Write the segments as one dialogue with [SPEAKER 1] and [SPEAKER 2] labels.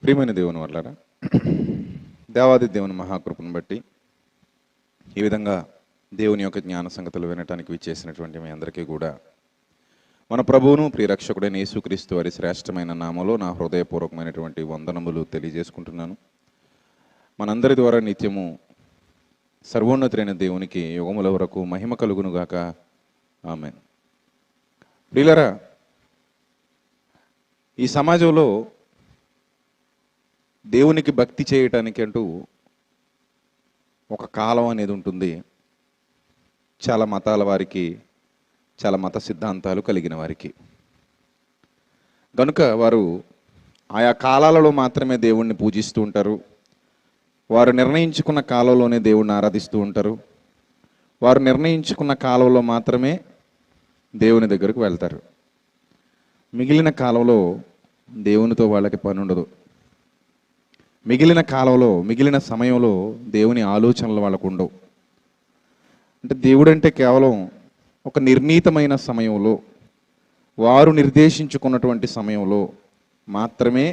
[SPEAKER 1] ప్రియమైన దేవుని వల్లారా, దేవాది దేవుని మహాకృపను బట్టి ఈ విధంగా దేవుని యొక్క జ్ఞాన సంగతులు వినటానికి విచ్చేసినటువంటి మీ అందరికీ కూడా మన ప్రభువును ప్రియరక్షకుడైన యేసుక్రీస్తు వారి శ్రేష్టమైన నామలో నా హృదయపూర్వకమైనటువంటి వందనములు తెలియజేసుకుంటున్నాను. మనందరి ద్వారా నిత్యము సర్వోన్నతులైన దేవునికి యుగముల వరకు మహిమ కలుగునుగాక. ఆమేన్. ప్రియులారా, ఈ సమాజంలో దేవునికి భక్తి చేయటానికి అంటూ ఒక కాలం అనేది ఉంటుంది. చాలా మతాల వారికి, చాలా మత సిద్ధాంతాలు కలిగిన వారికి కనుక వారు ఆయా కాలాలలో మాత్రమే దేవుణ్ణి పూజిస్తూ ఉంటారు. వారు నిర్ణయించుకున్న కాలంలోనే దేవుణ్ణి ఆరాధిస్తూ ఉంటారు. వారు నిర్ణయించుకున్న కాలంలో మాత్రమే దేవుని దగ్గరకు వెళ్తారు. మిగిలిన కాలంలో దేవునితో వాళ్ళకి పని ఉండదు. మిగిలిన కాలంలో, మిగిలిన సమయంలో దేవుని ఆలోచనలు వాళ్ళకు ఉండవు. అంటే దేవుడు అంటే కేవలం ఒక నిర్ణీతమైన సమయంలో, వారు నిర్దేశించుకున్నటువంటి సమయంలో మాత్రమే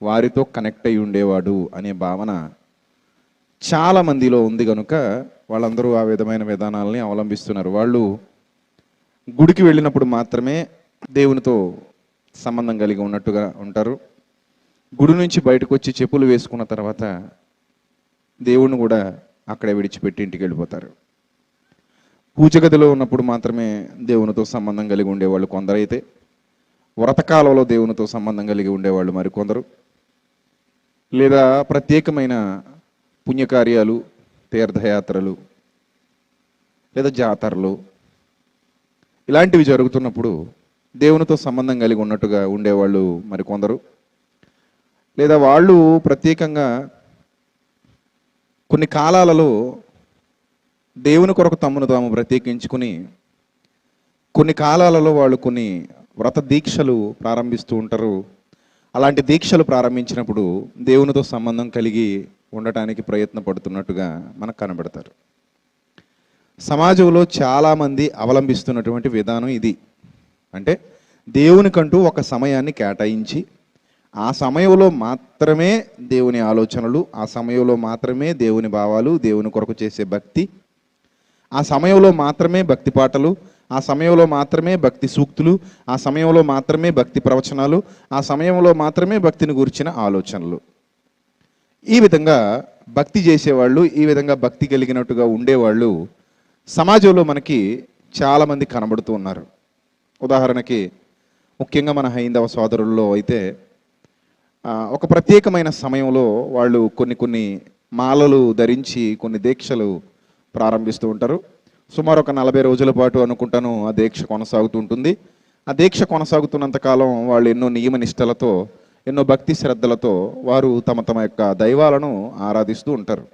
[SPEAKER 1] వారితో కనెక్ట్ అయి ఉండేవాడు అనే భావన చాలా మందిలో ఉంది. కనుక వాళ్ళందరూ ఆ విధమైన విధానాలని అవలంబిస్తున్నారు. వాళ్ళు గుడికి వెళ్ళినప్పుడు మాత్రమే దేవునితో సంబంధం కలిగి ఉన్నట్టుగా ఉంటారు. గుడి నుంచి బయటకు వచ్చి చెప్పులు వేసుకున్న తర్వాత దేవుణ్ణి కూడా అక్కడే విడిచిపెట్టి ఇంటికి వెళ్ళిపోతారు. పూజ గదిలో ఉన్నప్పుడు మాత్రమే దేవునితో సంబంధం కలిగి ఉండేవాళ్ళు కొందరైతే, వ్రతకాలంలో దేవునితో సంబంధం కలిగి ఉండేవాళ్ళు మరికొందరు, లేదా ప్రత్యేకమైన పుణ్యకార్యాలు, తీర్థయాత్రలు లేదా జాతరలు ఇలాంటివి జరుగుతున్నప్పుడు దేవునితో సంబంధం కలిగి ఉన్నట్టుగా ఉండేవాళ్ళు మరికొందరు, లేదా వాళ్ళు ప్రత్యేకంగా కొన్ని కాలాలలో దేవుని కొరకు తమను తాము ప్రత్యేకించుకుని కొన్ని కాలాలలో వాళ్ళు కొన్ని వ్రత దీక్షలు ప్రారంభిస్తూ ఉంటారు. అలాంటి దీక్షలు ప్రారంభించినప్పుడు దేవునితో సంబంధం కలిగి ఉండటానికి ప్రయత్నపడుతున్నట్టుగా మనకు కనబడతారు. సమాజంలో చాలామంది అవలంబిస్తున్నటువంటి విధానం ఇది. అంటే దేవునికంటూ ఒక సమయాన్ని కేటాయించి ఆ సమయంలో మాత్రమే దేవుని ఆలోచనలు, ఆ సమయంలో మాత్రమే దేవుని భావాలు, దేవుని కొరకు చేసే భక్తి, ఆ సమయంలో మాత్రమే భక్తి పాటలు, ఆ సమయంలో మాత్రమే భక్తి సూక్తులు, ఆ సమయంలో మాత్రమే భక్తి ప్రవచనాలు, ఆ సమయంలో మాత్రమే భక్తిని గురించిన ఆలోచనలు. ఈ విధంగా భక్తి చేసేవాళ్ళు, ఈ విధంగా భక్తి కలిగినట్టుగా ఉండేవాళ్ళు సమాజంలో మనకి చాలామంది కనబడుతూ ఉన్నారు. ఉదాహరణకి ముఖ్యంగా మన హైందవ సోదరుల్లో అయితే ఒక ప్రత్యేకమైన సమయంలో వాళ్ళు కొన్ని మాలలు ధరించి కొన్ని దీక్షలు ప్రారంభిస్తూ ఉంటారు. సుమారు ఒక 40 రోజుల పాటు అనుకుంటాను ఆ దీక్ష కొనసాగుతూ ఉంటుంది. ఆ దీక్ష కొనసాగుతున్నంతకాలం వాళ్ళు ఎన్నో నియమ నిష్టలతో, ఎన్నో భక్తి శ్రద్ధలతో వారు తమ యొక్క దైవాలను ఆరాధిస్తూ ఉంటారు.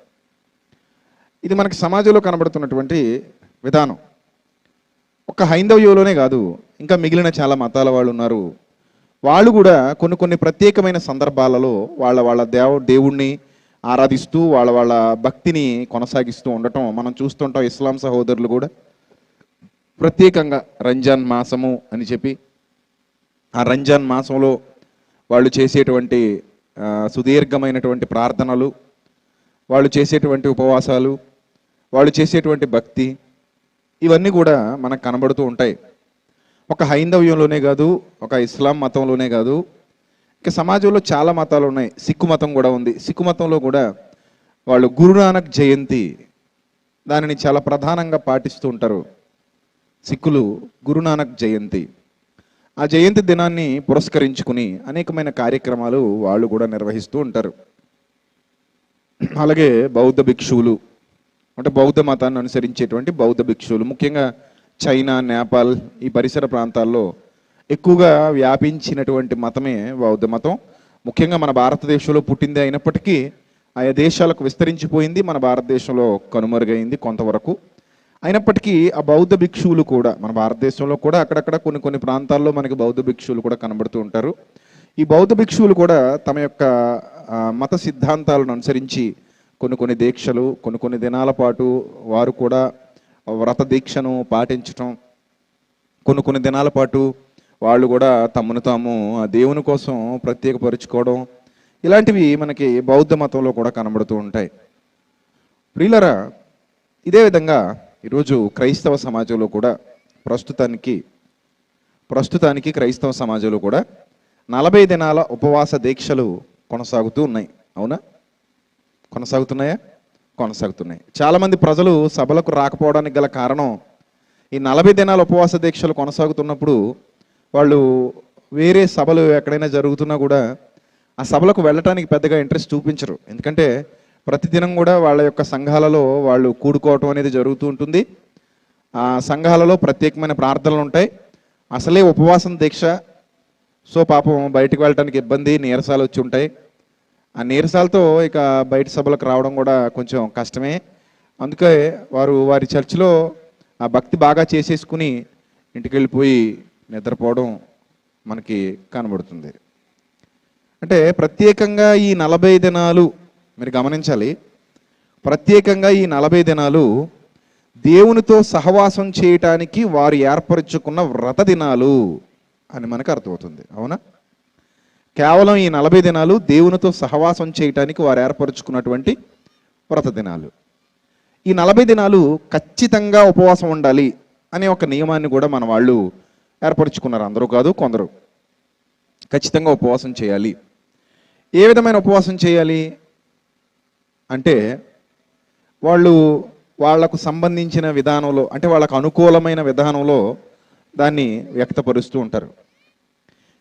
[SPEAKER 1] ఇది మనకి సమాజంలో కనబడుతున్నటువంటి విధానం. ఒక హైందవ్యంలోనే కాదు, ఇంకా మిగిలిన చాలా మతాల వాళ్ళు ఉన్నారు. వాళ్ళు కూడా కొన్ని ప్రత్యేకమైన సందర్భాలలో వాళ్ళ దేవుణ్ణి ఆరాధిస్తూ వాళ్ళ భక్తిని కొనసాగిస్తూ ఉండటం మనం చూస్తుంటాం. ఇస్లాం సహోదరులు కూడా ప్రత్యేకంగా రంజాన్ మాసము అని చెప్పి ఆ రంజాన్ మాసంలో వాళ్ళు చేసేటువంటి సుదీర్ఘమైనటువంటి ప్రార్థనలు, వాళ్ళు చేసేటువంటి ఉపవాసాలు, వాళ్ళు చేసేటువంటి భక్తి, ఇవన్నీ కూడా మనకు కనబడుతూ ఉంటాయి. ఒక హైందవ్యంలోనే కాదు, ఒక ఇస్లాం మతంలోనే కాదు, ఇంకా సమాజంలో చాలా మతాలు ఉన్నాయి. సిక్కు మతం కూడా ఉంది. సిక్కు మతంలో కూడా వాళ్ళు గురునానక్ జయంతి దానిని చాలా ప్రధానంగా పాటిస్తూ ఉంటారు. సిక్కులు గురునానక్ జయంతి, ఆ జయంతి దినాన్ని పురస్కరించుకుని అనేకమైన కార్యక్రమాలు వాళ్ళు కూడా నిర్వహిస్తూ ఉంటారు. అలాగే బౌద్ధ భిక్షువులు, అంటే బౌద్ధ మతాన్ని అనుసరించేటువంటి బౌద్ధ భిక్షువులు, ముఖ్యంగా చైనా, నేపాల్ ఈ పరిసర ప్రాంతాల్లో ఎక్కువగా వ్యాపించినటువంటి మతమే బౌద్ధ మతం. ముఖ్యంగా మన భారతదేశంలో పుట్టింది అయినప్పటికీ ఆయా దేశాలకు విస్తరించిపోయింది. మన భారతదేశంలో కనుమరుగైంది కొంతవరకు. అయినప్పటికీ ఆ బౌద్ధ భిక్షువులు కూడా మన భారతదేశంలో కూడా అక్కడక్కడ కొన్ని ప్రాంతాల్లో మనకి బౌద్ధ భిక్షువులు కూడా కనబడుతూ ఉంటారు. ఈ బౌద్ధ భిక్షువులు కూడా తమ యొక్క మత సిద్ధాంతాలను అనుసరించి కొన్ని దీక్షలు, కొన్ని దినాల పాటు వారు కూడా వ్రత దీక్షను పాటించటం, కొన్ని దినాల పాటు వాళ్ళు కూడా తమను తాము ఆ దేవుని కోసం ప్రత్యేకపరుచుకోవడం, ఇలాంటివి మనకి బౌద్ధ మతంలో కూడా కనబడుతూ ఉంటాయి. ప్రియులరా, ఇదే విధంగా ఈరోజు క్రైస్తవ సమాజంలో కూడా ప్రస్తుతానికి క్రైస్తవ సమాజంలో కూడా 40 దినాల ఉపవాస దీక్షలు కొనసాగుతూ ఉన్నాయి. అవునా? కొనసాగుతున్నాయా? కొనసాగుతున్నాయి. చాలామంది ప్రజలు సభలకు రాకపోవడానికి గల కారణం, ఈ 40 దినాల ఉపవాస దీక్షలు కొనసాగుతున్నప్పుడు వాళ్ళు వేరే సభలు ఎక్కడైనా జరుగుతున్నా కూడా ఆ సభలకు వెళ్ళటానికి పెద్దగా ఇంట్రెస్ట్ చూపించరు. ఎందుకంటే ప్రతిదినం కూడా వాళ్ళ యొక్క సంఘాలలో వాళ్ళు కూడుకోవటం అనేది జరుగుతూ ఉంటుంది. ఆ సంఘాలలో ప్రత్యేకమైన ప్రార్థనలు ఉంటాయి. అసలే ఉపవాసం దీక్ష. సో పాపం బయటికి వెళ్ళటానికి ఇబ్బంది, నీరసాలు వచ్చి ఉంటాయి. ఆ నీరసాలతో ఇక బయట సభలకు రావడం కూడా కొంచెం కష్టమే. అందుకే వారి చర్చిలో ఆ భక్తి బాగా చేసేసుకుని ఇంటికి వెళ్ళిపోయి నిద్రపోవడం మనకి కనబడుతుంది. అంటే ప్రత్యేకంగా ఈ 40 దినాలు మీరు గమనించాలి. ప్రత్యేకంగా ఈ 40 దినాలు దేవునితో సహవాసం చేయటానికి వారు ఏర్పరచుకున్న వ్రత దినాలు అని మనకు అర్థమవుతుంది. అవునా? కేవలం ఈ 40 దినాలు దేవునితో సహవాసం చేయటానికి వారు ఏర్పరచుకున్నటువంటి వ్రత దినాలు. ఈ 40 దినాలు ఖచ్చితంగా ఉపవాసం ఉండాలి అనే ఒక నియమాన్ని కూడా మన వాళ్ళు ఏర్పరచుకున్నారు. అందరూ కాదు, కొందరు. ఖచ్చితంగా ఉపవాసం చేయాలి. ఏ విధమైన ఉపవాసం చేయాలి అంటే, వాళ్లకు సంబంధించిన విధానంలో, అంటే వాళ్ళకు అనుకూలమైన విధానంలో దాన్ని వ్యక్తపరుస్తూ ఉంటారు.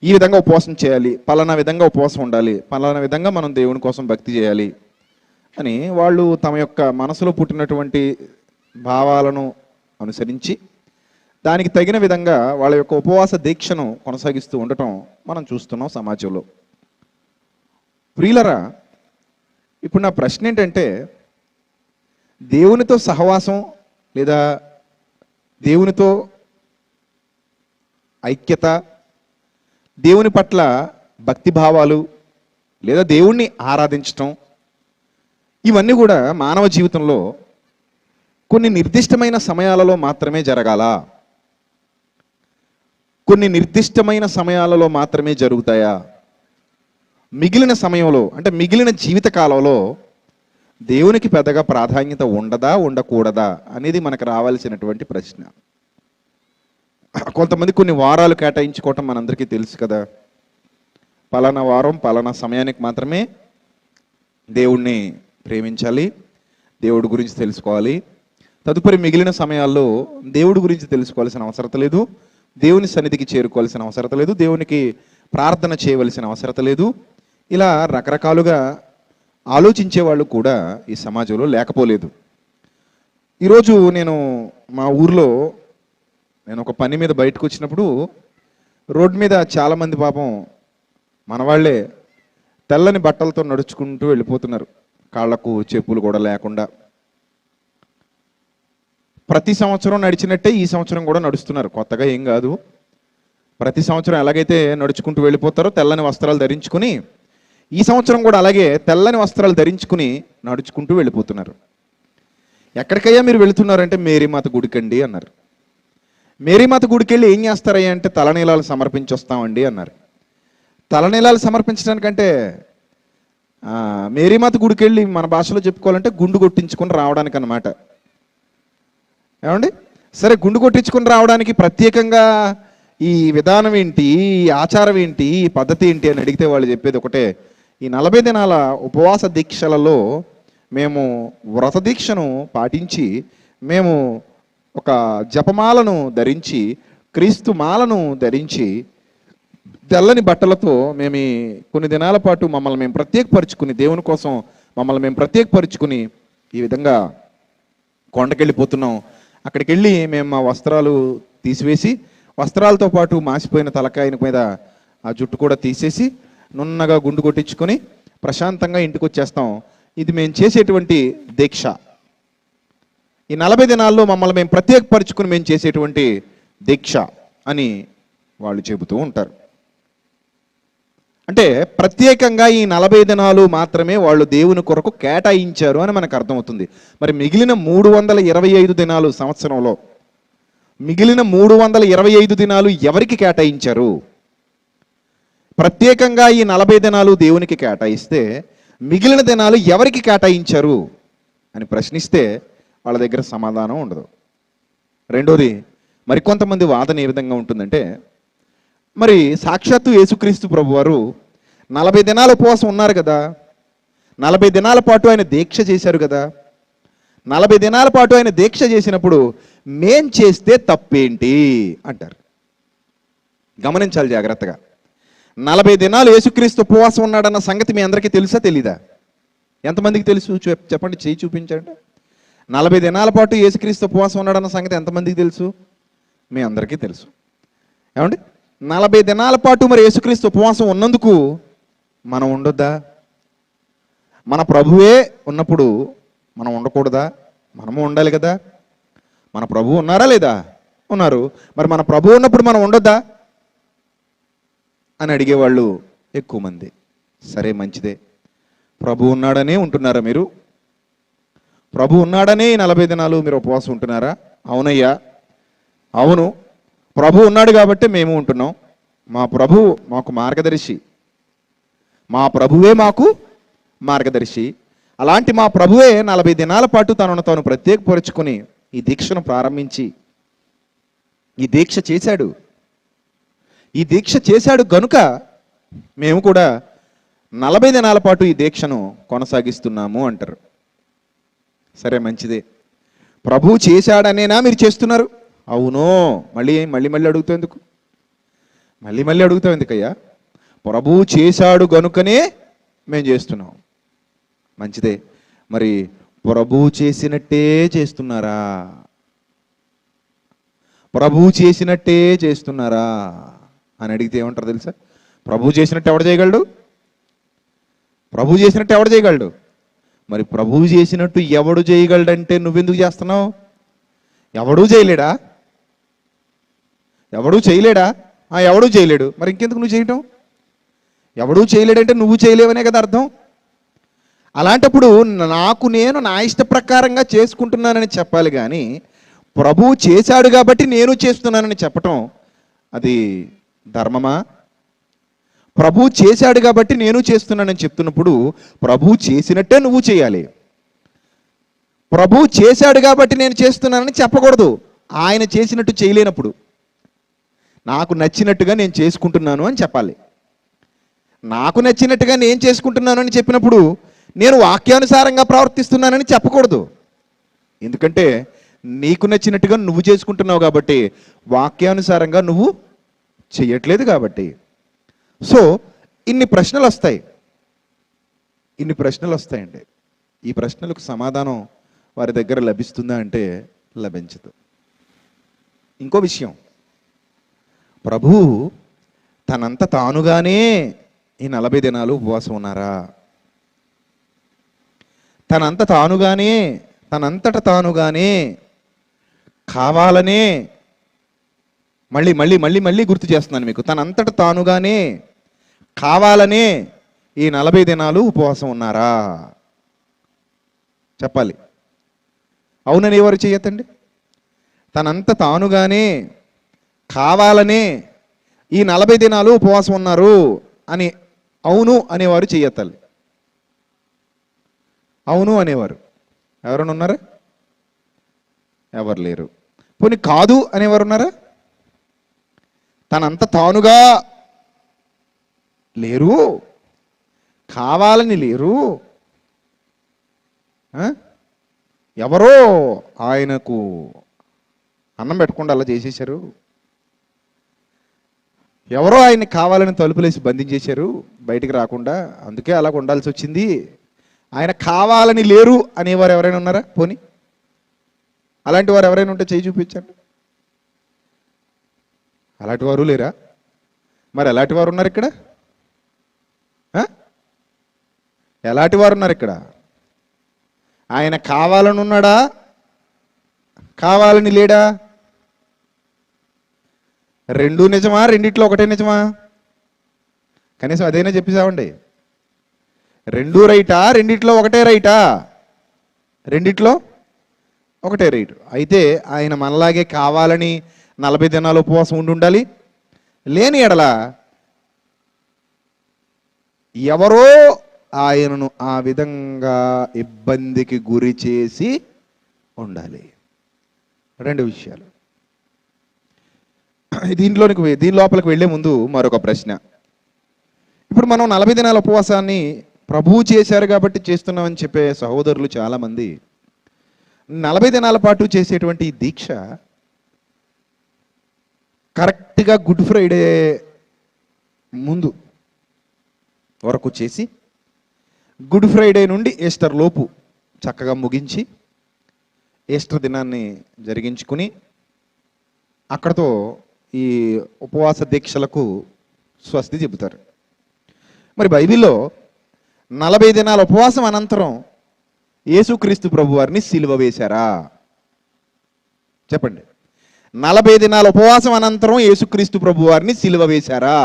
[SPEAKER 1] ఈ విధంగా ఉపవాసం చేయాలి, పలానా విధంగా ఉపవాసం ఉండాలి, పలానా విధంగా మనం దేవుని కోసం భక్తి చేయాలి అని వాళ్ళు తమ యొక్క మనసులో పుట్టినటువంటి భావాలను అనుసరించి దానికి తగిన విధంగా వాళ్ళ యొక్క ఉపవాస దీక్షను కొనసాగిస్తూ ఉండటం మనం చూస్తున్నాం సమాజంలో. ప్రియులరా, ఇప్పుడు నా ప్రశ్న ఏంటంటే, దేవునితో సహవాసం లేదా దేవునితో ఐక్యత, దేవుని పట్ల భక్తి భావాలు లేదా దేవుణ్ణి ఆరాధించటం, ఇవన్నీ కూడా మానవ జీవితంలో కొన్ని నిర్దిష్టమైన సమయాలలో మాత్రమే జరగాల? కొన్ని నిర్దిష్టమైన సమయాలలో మాత్రమే జరుగుతాయా? మిగిలిన సమయంలో, అంటే మిగిలిన జీవిత కాలంలో దేవునికి పెద్దగా ప్రాధాన్యత ఉండదా, ఉండకూడదా అనేది మనకు రావాల్సినటువంటి ప్రశ్న. కొంతమంది కొన్ని వారాలు కేటాయించుకోవటం మనందరికీ తెలుసు కదా. పలానా వారం పలానా సమయానికి మాత్రమే దేవుణ్ణి ప్రేమించాలి, దేవుడి గురించి తెలుసుకోవాలి. తదుపరి మిగిలిన సమయాల్లో దేవుడి గురించి తెలుసుకోవాల్సిన అవసరం లేదు, దేవుని సన్నిధికి చేరుకోవాల్సిన అవసరం లేదు, దేవునికి ప్రార్థన చేయవలసిన అవసరం లేదు. ఇలా రకరకాలుగా ఆలోచించే వాళ్ళు కూడా ఈ సమాజంలో లేకపోలేదు. ఈరోజు మా ఊర్లో నేను ఒక పని మీద బయటకు వచ్చినప్పుడు రోడ్డు మీద చాలామంది పాపం మన వాళ్ళే తెల్లని బట్టలతో నడుచుకుంటూ వెళ్ళిపోతున్నారు, కాళ్లకు చెప్పులు కూడా లేకుండా. ప్రతి సంవత్సరం నడిచినట్టే ఈ సంవత్సరం కూడా నడుస్తున్నారు. కొత్తగా ఏం కాదు. ప్రతి సంవత్సరం ఎలాగైతే నడుచుకుంటూ వెళ్ళిపోతారో తెల్లని వస్త్రాలు ధరించుకుని, ఈ సంవత్సరం కూడా అలాగే తెల్లని వస్త్రాలు ధరించుకుని నడుచుకుంటూ వెళ్ళిపోతున్నారు. ఎక్కడికయ్యా మీరు వెళుతున్నారంటే మేరీమాత గుడికండి అన్నారు. మేరీమాత గుడికి వెళ్ళి ఏం చేస్తారయ్యా అంటే తలనీలాలు సమర్పించి వస్తామండి అన్నారు. తలనీలాలు సమర్పించడానికంటే మేరీమాత గుడికి వెళ్ళి మన భాషలో చెప్పుకోవాలంటే గుండు కొట్టించుకొని రావడానికి అన్నమాట. ఏమండి? సరే, గుండు కొట్టించుకొని రావడానికి ప్రత్యేకంగా ఈ విధానం ఏంటి, ఈ ఆచారం ఏంటి, ఈ పద్ధతి ఏంటి అని అడిగితే వాళ్ళు చెప్పేది ఒకటే, ఈ 40 దినాల ఉపవాస దీక్షలలో మేము వ్రత దీక్షను పాటించి, మేము ఒక జపమాలను ధరించి, క్రీస్తు మాలను ధరించి, తెల్లని బట్టలతో మేము కొన్ని దినాల పాటు మమ్మల్ని మేము ప్రత్యేకపరుచుకుని, దేవుని కోసం మమ్మల్ని మేము ప్రత్యేకపరుచుకుని ఈ విధంగా కొండకెళ్ళిపోతున్నాం. అక్కడికి వెళ్ళి మేము మా వస్త్రాలు తీసివేసి, వస్త్రాలతో పాటు మాసిపోయిన తలకాయ మీద ఆ జుట్టు కూడా తీసేసి నున్నగా గుండు కొట్టించుకొని ప్రశాంతంగా ఇంటికి వచ్చేస్తాం. ఇది మేము చేసేటువంటి దీక్ష. ఈ 40 దినాల్లో మమ్మల్ని మేము ప్రత్యేకపరుచుకుని మేము చేసేటువంటి దీక్ష అని వాళ్ళు చెబుతూ ఉంటారు. అంటే ప్రత్యేకంగా ఈ 40 దినాలు మాత్రమే వాళ్ళు దేవుని కొరకు కేటాయించారు అని మనకు అర్థమవుతుంది. మరి మిగిలిన 325 దినాలు సంవత్సరంలో, మిగిలిన 325 దినాలు ఎవరికి కేటాయించారు? ప్రత్యేకంగా ఈ 40 దినాలు దేవునికి కేటాయిస్తే మిగిలిన దినాలు ఎవరికి కేటాయించారు అని ప్రశ్నిస్తే వాళ్ళ దగ్గర సమాధానం ఉండదు. రెండోది, మరికొంతమంది వాదన ఏ విధంగా ఉంటుందంటే, మరి సాక్షాత్తు యేసుక్రీస్తు ప్రభువారు 40 దినాల ఉపవాసం ఉన్నారు కదా, 40 దినాల పాటు ఆయన దీక్ష చేశారు కదా, 40 దినాల పాటు ఆయన దీక్ష చేసినప్పుడు మేం చేస్తే తప్పేంటి అంటారు. గమనించాలి జాగ్రత్తగా. 40 దినాలు యేసుక్రీస్తు ఉపవాసం ఉన్నాడన్న సంగతి మీ అందరికీ తెలుసా తెలీదా? ఎంతమందికి తెలుసు? చెప్పండి, చేయి చూపించండి. 40 దినాల పాటు యేసుక్రీస్తు ఉపవాసం ఉన్నాడన్న సంగతి ఎంతమందికి తెలుసు? మీ అందరికీ తెలుసు. ఏమండి, 40 దినాల పాటు మరి యేసుక్రీస్తు ఉపవాసం ఉన్నందుకు మనం ఉండొద్దా? మన ప్రభువే ఉన్నప్పుడు మనం ఉండకూడదా? మనము ఉండాలి కదా. మన ప్రభువు ఉన్నారా లేదా? ఉన్నారు. మరి మన ప్రభువు ఉన్నప్పుడు మనం ఉండొద్దా అని అడిగేవాళ్ళు ఎక్కువ మంది. సరే, మంచిదే. ప్రభు ఉన్నాడనే ఉంటున్నారా మీరు? ప్రభు ఉన్నాడనే 40 దినాలు మీరు ఉపవాసం ఉంటున్నారా? అవునయ్యా, అవును, ప్రభు ఉన్నాడు కాబట్టి మేము ఉంటున్నాం. మా ప్రభు మాకు మార్గదర్శి, మా ప్రభువే మాకు మార్గదర్శి. అలాంటి మా ప్రభువే 40 దినాల పాటు తనను తాను ప్రత్యేకపరుచుకొని ఈ దీక్షను ప్రారంభించి ఈ దీక్ష చేశాడు. ఈ దీక్ష చేశాడు గనుక మేము కూడా 40 దినాల పాటు ఈ దీక్షను కొనసాగిస్తున్నాము అంటారు. సరే, మంచిదే. ప్రభు చేశాడనేనా మీరు చేస్తున్నారు? అవునో. మళ్ళీ మళ్ళీ అడుగుతావు ఎందుకు? మళ్ళీ అడుగుతావు ఎందుకయ్యా? ప్రభు చేశాడు గనుకనే మేము చేస్తున్నాం. మంచిదే. మరి ప్రభు చేసినట్టే చేస్తున్నారా? ప్రభు చేసినట్టే చేస్తున్నారా అని అడిగితే ఏమంటారు తెలుసా? ప్రభు చేసినట్టు ఎవడు చేయగలడు? ప్రభు చేసినట్టు ఎవడు చేయగలడు? మరి ప్రభువు చేసినట్టు ఎవడు చేయగలడంటే నువ్వెందుకు చేస్తున్నావు? ఎవడూ చేయలేడా? ఎవడూ చేయలేడా? ఎవడూ చేయలేడు, మరి ఇంకెందుకు నువ్వు చేయటం? ఎవడూ చేయలేడంటే నువ్వు చేయలేవనే కదా అర్థం. అలాంటప్పుడు నేను నా ఇష్ట ప్రకారంగా చేసుకుంటున్నానని చెప్పాలి కానీ ప్రభువు చేశాడు కాబట్టి నేను చేస్తున్నానని చెప్పటం అది ధర్మమా? ప్రభు చేశాడు కాబట్టి నేను చేస్తున్నానని చెప్తున్నప్పుడు ప్రభు చేసినట్టే నువ్వు చేయాలి. ప్రభు చేశాడు కాబట్టి నేను చేస్తున్నానని చెప్పకూడదు. ఆయన చేసినట్టు చేయలేనప్పుడు నాకు నచ్చినట్టుగా నేను చేసుకుంటున్నాను అని చెప్పాలి. నాకు నచ్చినట్టుగా నేను చేసుకుంటున్నాను అని చెప్పినప్పుడు నేను వాక్యానుసారంగా ప్రవర్తిస్తున్నానని చెప్పకూడదు. ఎందుకంటే నీకు నచ్చినట్టుగా నువ్వు చేసుకుంటున్నావు కాబట్టి, వాక్యానుసారంగా నువ్వు చేయట్లేదు కాబట్టి. సో ఇన్ని ప్రశ్నలు వస్తాయండి. ఈ ప్రశ్నలకు సమాధానం వారి దగ్గర లభిస్తుందా అంటే లభించదు. ఇంకో విషయం, ప్రభువు తనంత తానుగానే ఈ 40 దినాలు ఉపవాసం ఉన్నారా? తనంతట తానుగానే కావాలనే, మళ్ళీ గుర్తు చేస్తున్నాను మీకు, తనంతట తానుగానే కావాలనే ఈ 40 దినాలు ఉపవాసం ఉన్నారా? చెప్పాలి. అవునని ఎవరు చేయొద్దండి. తనంత తానుగానే కావాలనే ఈ 40 దినాలు ఉపవాసం ఉన్నారు అని అవును అనేవారు చెయ్యొద్దాలి. అవును అనేవారు ఎవరైనా ఉన్నారా? ఎవరు లేరు. పోనీ కాదు అనేవారు ఉన్నారా? తనంత తానుగా లేరు, కావాలని లేరు, ఎవరో ఆయనకు అన్నం పెట్టకుండా అలా చేసేశారు, ఎవరో ఆయన్ని కావాలని తలుపులేసి బంధించేశారు బయటికి రాకుండా, అందుకే అలా ఉండాల్సి వచ్చింది, ఆయన కావాలని లేరు అనేవారు ఎవరైనా ఉన్నారా? పోనీ అలాంటి వారు ఎవరైనా ఉంటే చేయి చూపించండి. అలాంటి వారు లేరా? మరి ఎలాంటి వారు ఉన్నారు ఇక్కడ? ఎలాంటి వారు ఉన్నారు ఇక్కడ? ఆయన కావాలని ఉన్నాడా, కావాలని లేడా? రెండు నిజమా, రెండిట్లో ఒకటే నిజమా? కనీసం అదైనా చెప్పేసామండి. రెండు రైటా, రెండిట్లో ఒకటే రైటా? రెండిట్లో ఒకటే రైట్. అయితే ఆయన మనలాగే కావాలని 40 దినాలు ఉపవాసం ఉండాలి. లేని ఎడల ఎవరో ఆయనను ఆ విధంగా ఇబ్బందికి గురి చేసి ఉండాలి. రెండు విషయాలు. దీని లోపలికి వెళ్ళే ముందు మరొక ప్రశ్న. ఇప్పుడు మనం 40 దినాల ఉపవాసాన్ని ప్రభువు చేశారు కాబట్టి చేస్తున్నామని చెప్పే సహోదరులు చాలామంది 40 దినాల పాటు చేసేటువంటి ఈ దీక్ష కరెక్ట్గా గుడ్ ఫ్రైడే ముందు వరకు చేసి గుడ్ ఫ్రైడే నుండి ఈస్టర్ లోపు చక్కగా ముగించి ఈస్టర్ దినాన్ని జరిగించుకుని అక్కడతో ఈ ఉపవాస దీక్షలకు స్వస్తి చెబుతారు. మరి బైబిల్లో 40 దినాల ఉపవాసం అనంతరం యేసుక్రీస్తు ప్రభు వారిని సిలువ వేశారా? చెప్పండి. 40 దినాల ఉపవాసం అనంతరం యేసుక్రీస్తు ప్రభు వారిని సిలువ వేశారా?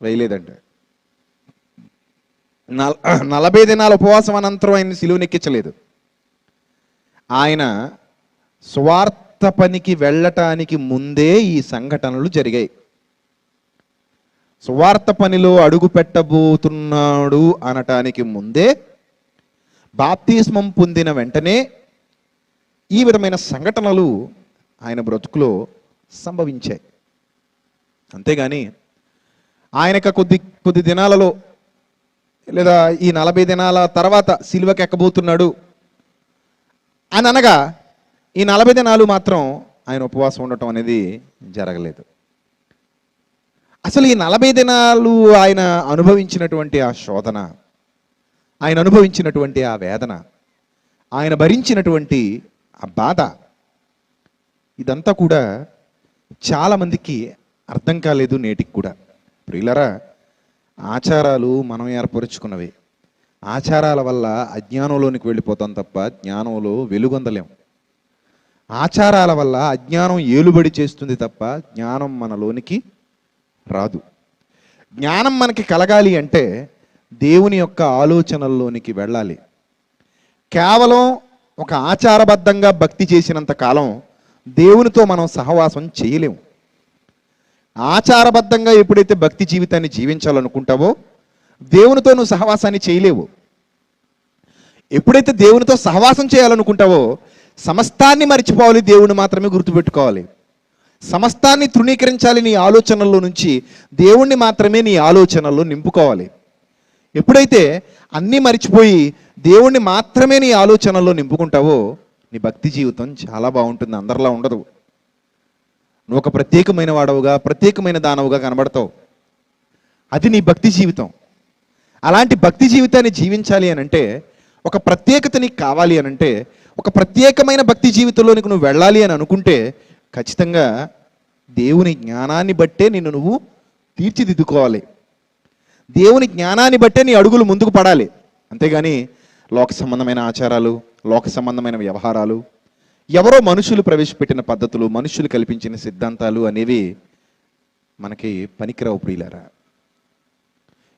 [SPEAKER 1] వేయలేదండి. 40 దినాల ఉపవాసం అనంతరం ఆయన సిలువనెక్కించలేదు. ఆయన స్వార్థ పనికి వెళ్ళటానికి ముందే ఈ సంఘటనలు జరిగాయి. స్వార్థ పనిలో అడుగు పెట్టబోతున్నాడు అనటానికి ముందే, బాప్తిస్మం పొందిన వెంటనే ఈ విధమైన సంఘటనలు ఆయన బ్రతుకులో సంభవించాయి. అంతేగాని ఆయనక కొద్ది దినాలలో లేదా ఈ 40 దినాల తర్వాత సిలువకి ఎక్కబోతున్నాడు అని అనగా ఈ 40 దినాలు మాత్రం ఆయన ఉపవాసం ఉండటం అనేది జరగలేదు. అసలు ఈ 40 దినాలు ఆయన అనుభవించినటువంటి ఆ శోధన, ఆయన అనుభవించినటువంటి ఆ వేదన, ఆయన భరించినటువంటి ఆ బాధ, ఇదంతా కూడా చాలామందికి అర్థం కాలేదు నేటికి కూడా. ప్రియులారా, ఆచారాలు మనం ఏర్పరుచుకున్నవి. ఆచారాల వల్ల అజ్ఞానంలోనికి వెళ్ళిపోతాం తప్ప జ్ఞానంలో వెలుగొందలేం. ఆచారాల వల్ల అజ్ఞానం ఏలుబడి చేస్తుంది తప్ప జ్ఞానం మనలోనికి రాదు. జ్ఞానం మనకి కలగాలి అంటే దేవుని యొక్క ఆలోచనల్లోనికి వెళ్ళాలి. కేవలం ఒక ఆచారబద్ధంగా భక్తి చేసినంత కాలం దేవునితో మనం సహవాసం చేయలేము. ఆచారబద్ధంగా ఎప్పుడైతే భక్తి జీవితాన్ని జీవించాలనుకుంటావో దేవునితో నువ్వు సహవాసాన్ని చేయలేవు. ఎప్పుడైతే దేవునితో సహవాసం చేయాలనుకుంటావో సమస్తాన్ని మర్చిపోవాలి, దేవుని మాత్రమే గుర్తుపెట్టుకోవాలి. సమస్తాన్ని తృణీకరించాలి నీ ఆలోచనల్లో నుంచి, దేవుణ్ణి మాత్రమే నీ ఆలోచనల్లో నింపుకోవాలి. ఎప్పుడైతే అన్నీ మర్చిపోయి దేవుణ్ణి మాత్రమే నీ ఆలోచనల్లో నింపుకుంటావో నీ భక్తి జీవితం చాలా బాగుంటుంది, అందరిలా ఉండదు. నువ్వు ఒక ప్రత్యేకమైన వాడవుగా, ప్రత్యేకమైన దానవుగా కనబడతావు. అది నీ భక్తి జీవితం. అలాంటి భక్తి జీవితాన్ని జీవించాలి అని అంటే, ఒక ప్రత్యేకత నీకు కావాలి అని అంటే, ఒక ప్రత్యేకమైన భక్తి జీవితంలోనికి నువ్వు వెళ్ళాలి అని అనుకుంటే ఖచ్చితంగా దేవుని జ్ఞానాన్ని బట్టే నిన్ను నువ్వు తీర్చిదిద్దుకోవాలి. దేవుని జ్ఞానాన్ని బట్టే నీ అడుగులు ముందుకు పడాలి. అంతేగాని లోక సంబంధమైన ఆచారాలు, లోక సంబంధమైన వ్యవహారాలు, ఎవరో మనుషులు ప్రవేశపెట్టిన పద్ధతులు, మనుషులు కల్పించిన సిద్ధాంతాలు అనేవి మనకి పనికిరావు ప్రియులారా.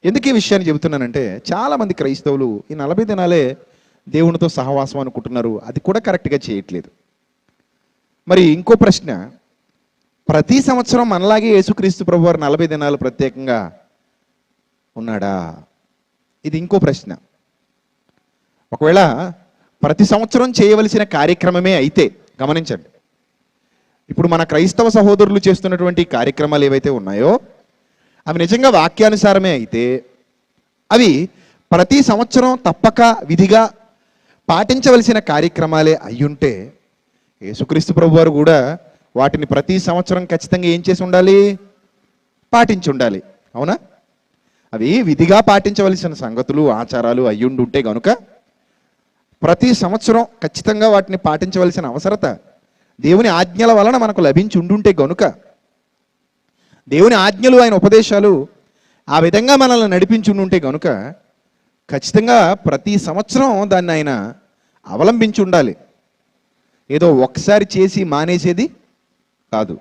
[SPEAKER 1] ఎందుకు ఈ విషయాన్ని చెబుతున్నానంటే, చాలామంది క్రైస్తవులు ఈ 40 దినాలే దేవునితో సహవాసం అనుకుంటున్నారు. అది కూడా కరెక్ట్గా చేయట్లేదు. మరి ఇంకో ప్రశ్న, ప్రతి సంవత్సరం మనలాగే యేసుక్రీస్తు ప్రభు వారు 40 దినాలు ప్రత్యేకంగా ఉన్నాడా? ఇది ఇంకో ప్రశ్న. ఒకవేళ ప్రతి సంవత్సరం చేయవలసిన కార్యక్రమమే అయితే, గమనించండి, ఇప్పుడు మన క్రైస్తవ సహోదరులు చేస్తున్నటువంటి కార్యక్రమాలు ఏవైతే ఉన్నాయో అవి నిజంగా వాక్యానుసారమే అయితే, అవి ప్రతి సంవత్సరం తప్పక విధిగా పాటించవలసిన కార్యక్రమాలే అయ్యుంటే యేసుక్రీస్తు ప్రభు వారు కూడా వాటిని ప్రతి సంవత్సరం ఖచ్చితంగా ఏం చేసి ఉండాలి? పాటించి ఉండాలి. అవునా? అవి విధిగా పాటించవలసిన సంగతులు, ఆచారాలు అయ్యుండుంటే గనుక ప్రతి సంవత్సరం ఖచ్చితంగా వాటిని పాటించవలసిన అవసరత దేవుని ఆజ్ఞల వలన మనకు లభించి ఉండుంటే గనుక, దేవుని ఆజ్ఞలు, ఆయన ఉపదేశాలు ఆ విధంగా మనల్ని నడిపించి ఉండుంటే గనుక ఖచ్చితంగా ప్రతి సంవత్సరం దాన్ని ఆయన అవలంబించి ఉండాలి. ఏదో ఒకసారి చేసి మానేసేది కాదు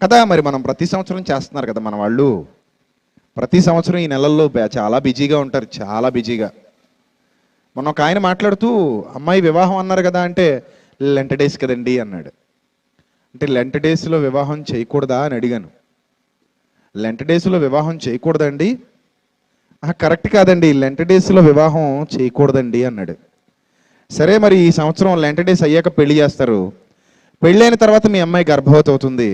[SPEAKER 1] కదా. మరి మనం ప్రతి సంవత్సరం చేస్తున్నారు కదా మన వాళ్ళు. ప్రతి సంవత్సరం ఈ నెలల్లో చాలా బిజీగా ఉంటారు, చాలా బిజీగా. మొన్న ఒక ఆయన మాట్లాడుతూ, అమ్మాయి వివాహం అన్నారు కదా అంటే, లెంట డేస్ కదండి అన్నాడు. అంటే లెంట డేస్లో వివాహం చేయకూడదా అని అడిగాను. లెంట డేస్లో వివాహం చేయకూడదండి, కరెక్ట్ కాదండి, లెంట్ డేస్లో వివాహం చేయకూడదండి అన్నాడు. సరే, మరి ఈ సంవత్సరం లెంట్ డేస్ అయ్యాక పెళ్లి చేస్తారు. పెళ్ళైన తర్వాత మీ అమ్మాయి గర్భవతి అవుతుంది.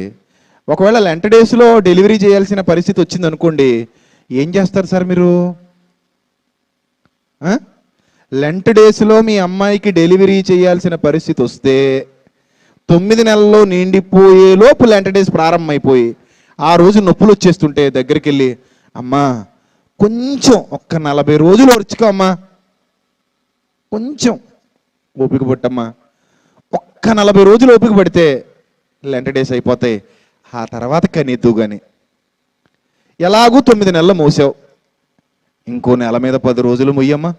[SPEAKER 1] ఒకవేళ లెంట్ డేస్లో డెలివరీ చేయాల్సిన పరిస్థితి వచ్చింది అనుకోండి, ఏం చేస్తారు సార్ మీరు? లెంట్ డేస్లో మీ అమ్మాయికి డెలివరీ చేయాల్సిన పరిస్థితి వస్తే 9 నెలల్లో నిండిపోయేలోపు లెంట్ డేస్ ప్రారంభమైపోయి ఆ రోజు నొప్పులు వచ్చేస్తుంటే దగ్గరికి వెళ్ళి, అమ్మా కొంచెం ఒక్క 40 రోజులు ఓర్చుకో అమ్మా, కొంచెం ఓపిక పట్టమ్మా, ఒక్క 40 రోజులు ఓపిక పడితే లెంట్ డేస్ అయిపోతాయి, ఆ తర్వాత కనీద్దు కానీ. ఎలాగూ 9 నెలలు మోసావు, ఇంకో నెల మీద 10 రోజులు మొయ్యమ్మా.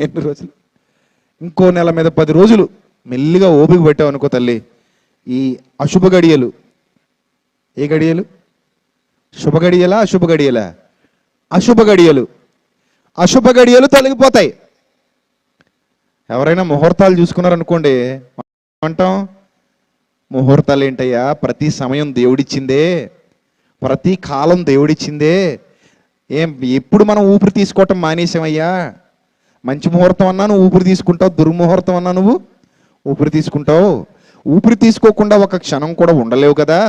[SPEAKER 1] ఎన్ని రోజులు? ఇంకో నెల మీద 10 రోజులు మెల్లిగా ఓపిక పెట్టావు అనుకో తల్లి, ఈ అశుభ గడియలు, ఏ గడియలు? శుభ గడియలా అశుభ గడియలా? అశుభ గడియలు, అశుభ గడియలు తొలగిపోతాయి. ఎవరైనా ముహూర్తాలు చూసుకున్నారనుకోండి, అంటాం ముహూర్తాలు ఏంటయ్యా, ప్రతి సమయం దేవుడిచ్చిందే, ప్రతి కాలం దేవుడిచ్చిందే, ఎప్పుడు మనం ఊపిరి తీసుకోవటం మానేసామయ్యా. మంచి ముహూర్తం అన్నా నువ్వు ఊపిరి తీసుకుంటావు, దుర్ముహూర్తం అన్నా నువ్వు ఊపిరి తీసుకుంటావు. ఊపిరి తీసుకోకుండా ఒక క్షణం కూడా ఉండలేవు కదా.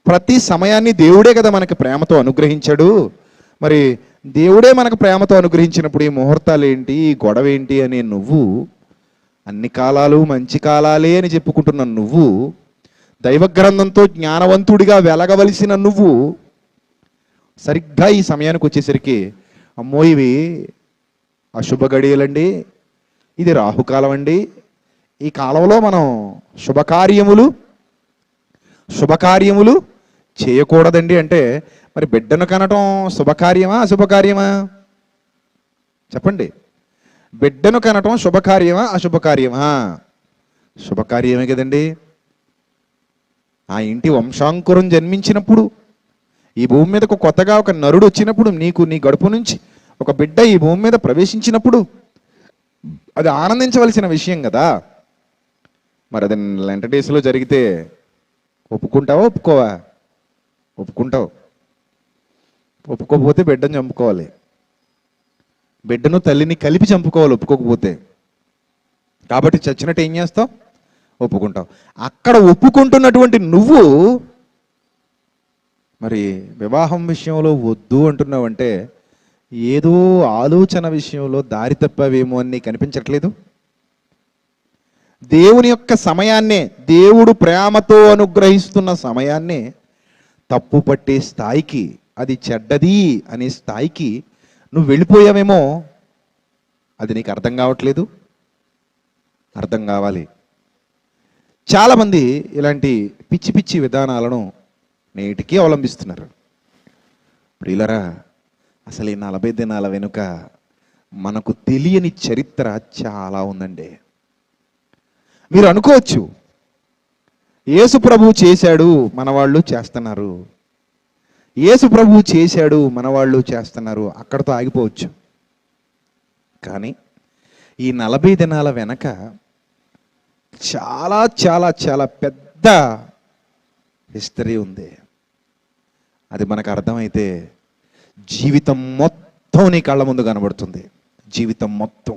[SPEAKER 1] ప్రతి సమయాన్ని దేవుడే కదా మనకి ప్రేమతో అనుగ్రహించాడు. మరి దేవుడే మనకు ప్రేమతో అనుగ్రహించినప్పుడు ఈ ముహూర్తాలు ఏంటి, ఈ గొడవ ఏంటి అని నువ్వు, అన్ని కాలాలు మంచి కాలాలే అని చెప్పుకుంటున్న నువ్వు, దైవగ్రంథంతో జ్ఞానవంతుడిగా వెలగవలసిన నువ్వు, సరిగ్గా ఈ సమయానికి వచ్చేసరికి అమ్మో ఇవి అశుభ గడియలండి, ఇది రాహుకాలం అండి, ఈ కాలంలో మనం శుభకార్యములు చేయకూడదండి అంటే, మరి బిడ్డను కనటం శుభకార్యమా అశుభకార్యమా? చెప్పండి. బిడ్డను కనటం శుభకార్యమా అశుభకార్యమా? శుభకార్యమే కదండి. ఆ ఇంటి వంశాంకురం జన్మించినప్పుడు, ఈ భూమి మీదకు కొత్తగా ఒక నరుడు వచ్చినప్పుడు, నీకు నీ గడుపు నుంచి ఒక బిడ్డ ఈ భూమి మీద ప్రవేశించినప్పుడు అది ఆనందించవలసిన విషయం కదా. మరి అది లెంట్ డేస్లో జరిగితే ఒప్పుకుంటావా ఒప్పుకోవా? ఒప్పుకుంటావు. ఒప్పుకోకపోతే బిడ్డను చంపుకోవాలి, బిడ్డను తల్లిని కలిపి చంపుకోవాలి ఒప్పుకోకపోతే. కాబట్టి చచ్చినట్టు ఏం చేస్తావు? ఒప్పుకుంటావు. అక్కడ ఒప్పుకుంటున్నటువంటి నువ్వు మరి వివాహం విషయంలో వద్దు అంటున్నావంటే ఏదో ఆలోచన విషయంలో దారి తప్పావేమో అని కనిపించట్లేదు. దేవుని యొక్క సమయాన్నే, దేవుడు ప్రేమతో అనుగ్రహిస్తున్న సమయాన్నే తప్పు పట్టే స్థాయికి, అది చెడ్డది అనే స్థాయికి నువ్వు వెళ్ళిపోయావేమో. అది నీకు అర్థం కావట్లేదు. అర్థం కావాలి. చాలామంది ఇలాంటి పిచ్చి పిచ్చి విధానాలను నేటికి అవలంబిస్తున్నారు. ప్రియులరా, అసలు ఈ 40 దినాల వెనుక మనకు తెలియని చరిత్ర చాలా ఉందండి. మీరు అనుకోవచ్చు, యేసు ప్రభువు చేశాడు మనవాళ్ళు చేస్తున్నారు, యేసు ప్రభువు చేశాడు మనవాళ్ళు చేస్తున్నారు, అక్కడితో ఆగిపోవచ్చు. కానీ ఈ 40 దినాల వెనక చాలా చాలా చాలా పెద్ద హిస్టరీ ఉంది. అది మనకు అర్థమైతే జీవితం మొత్తం నీ కళ్ళ ముందు కనబడుతుంది. జీవితం మొత్తం.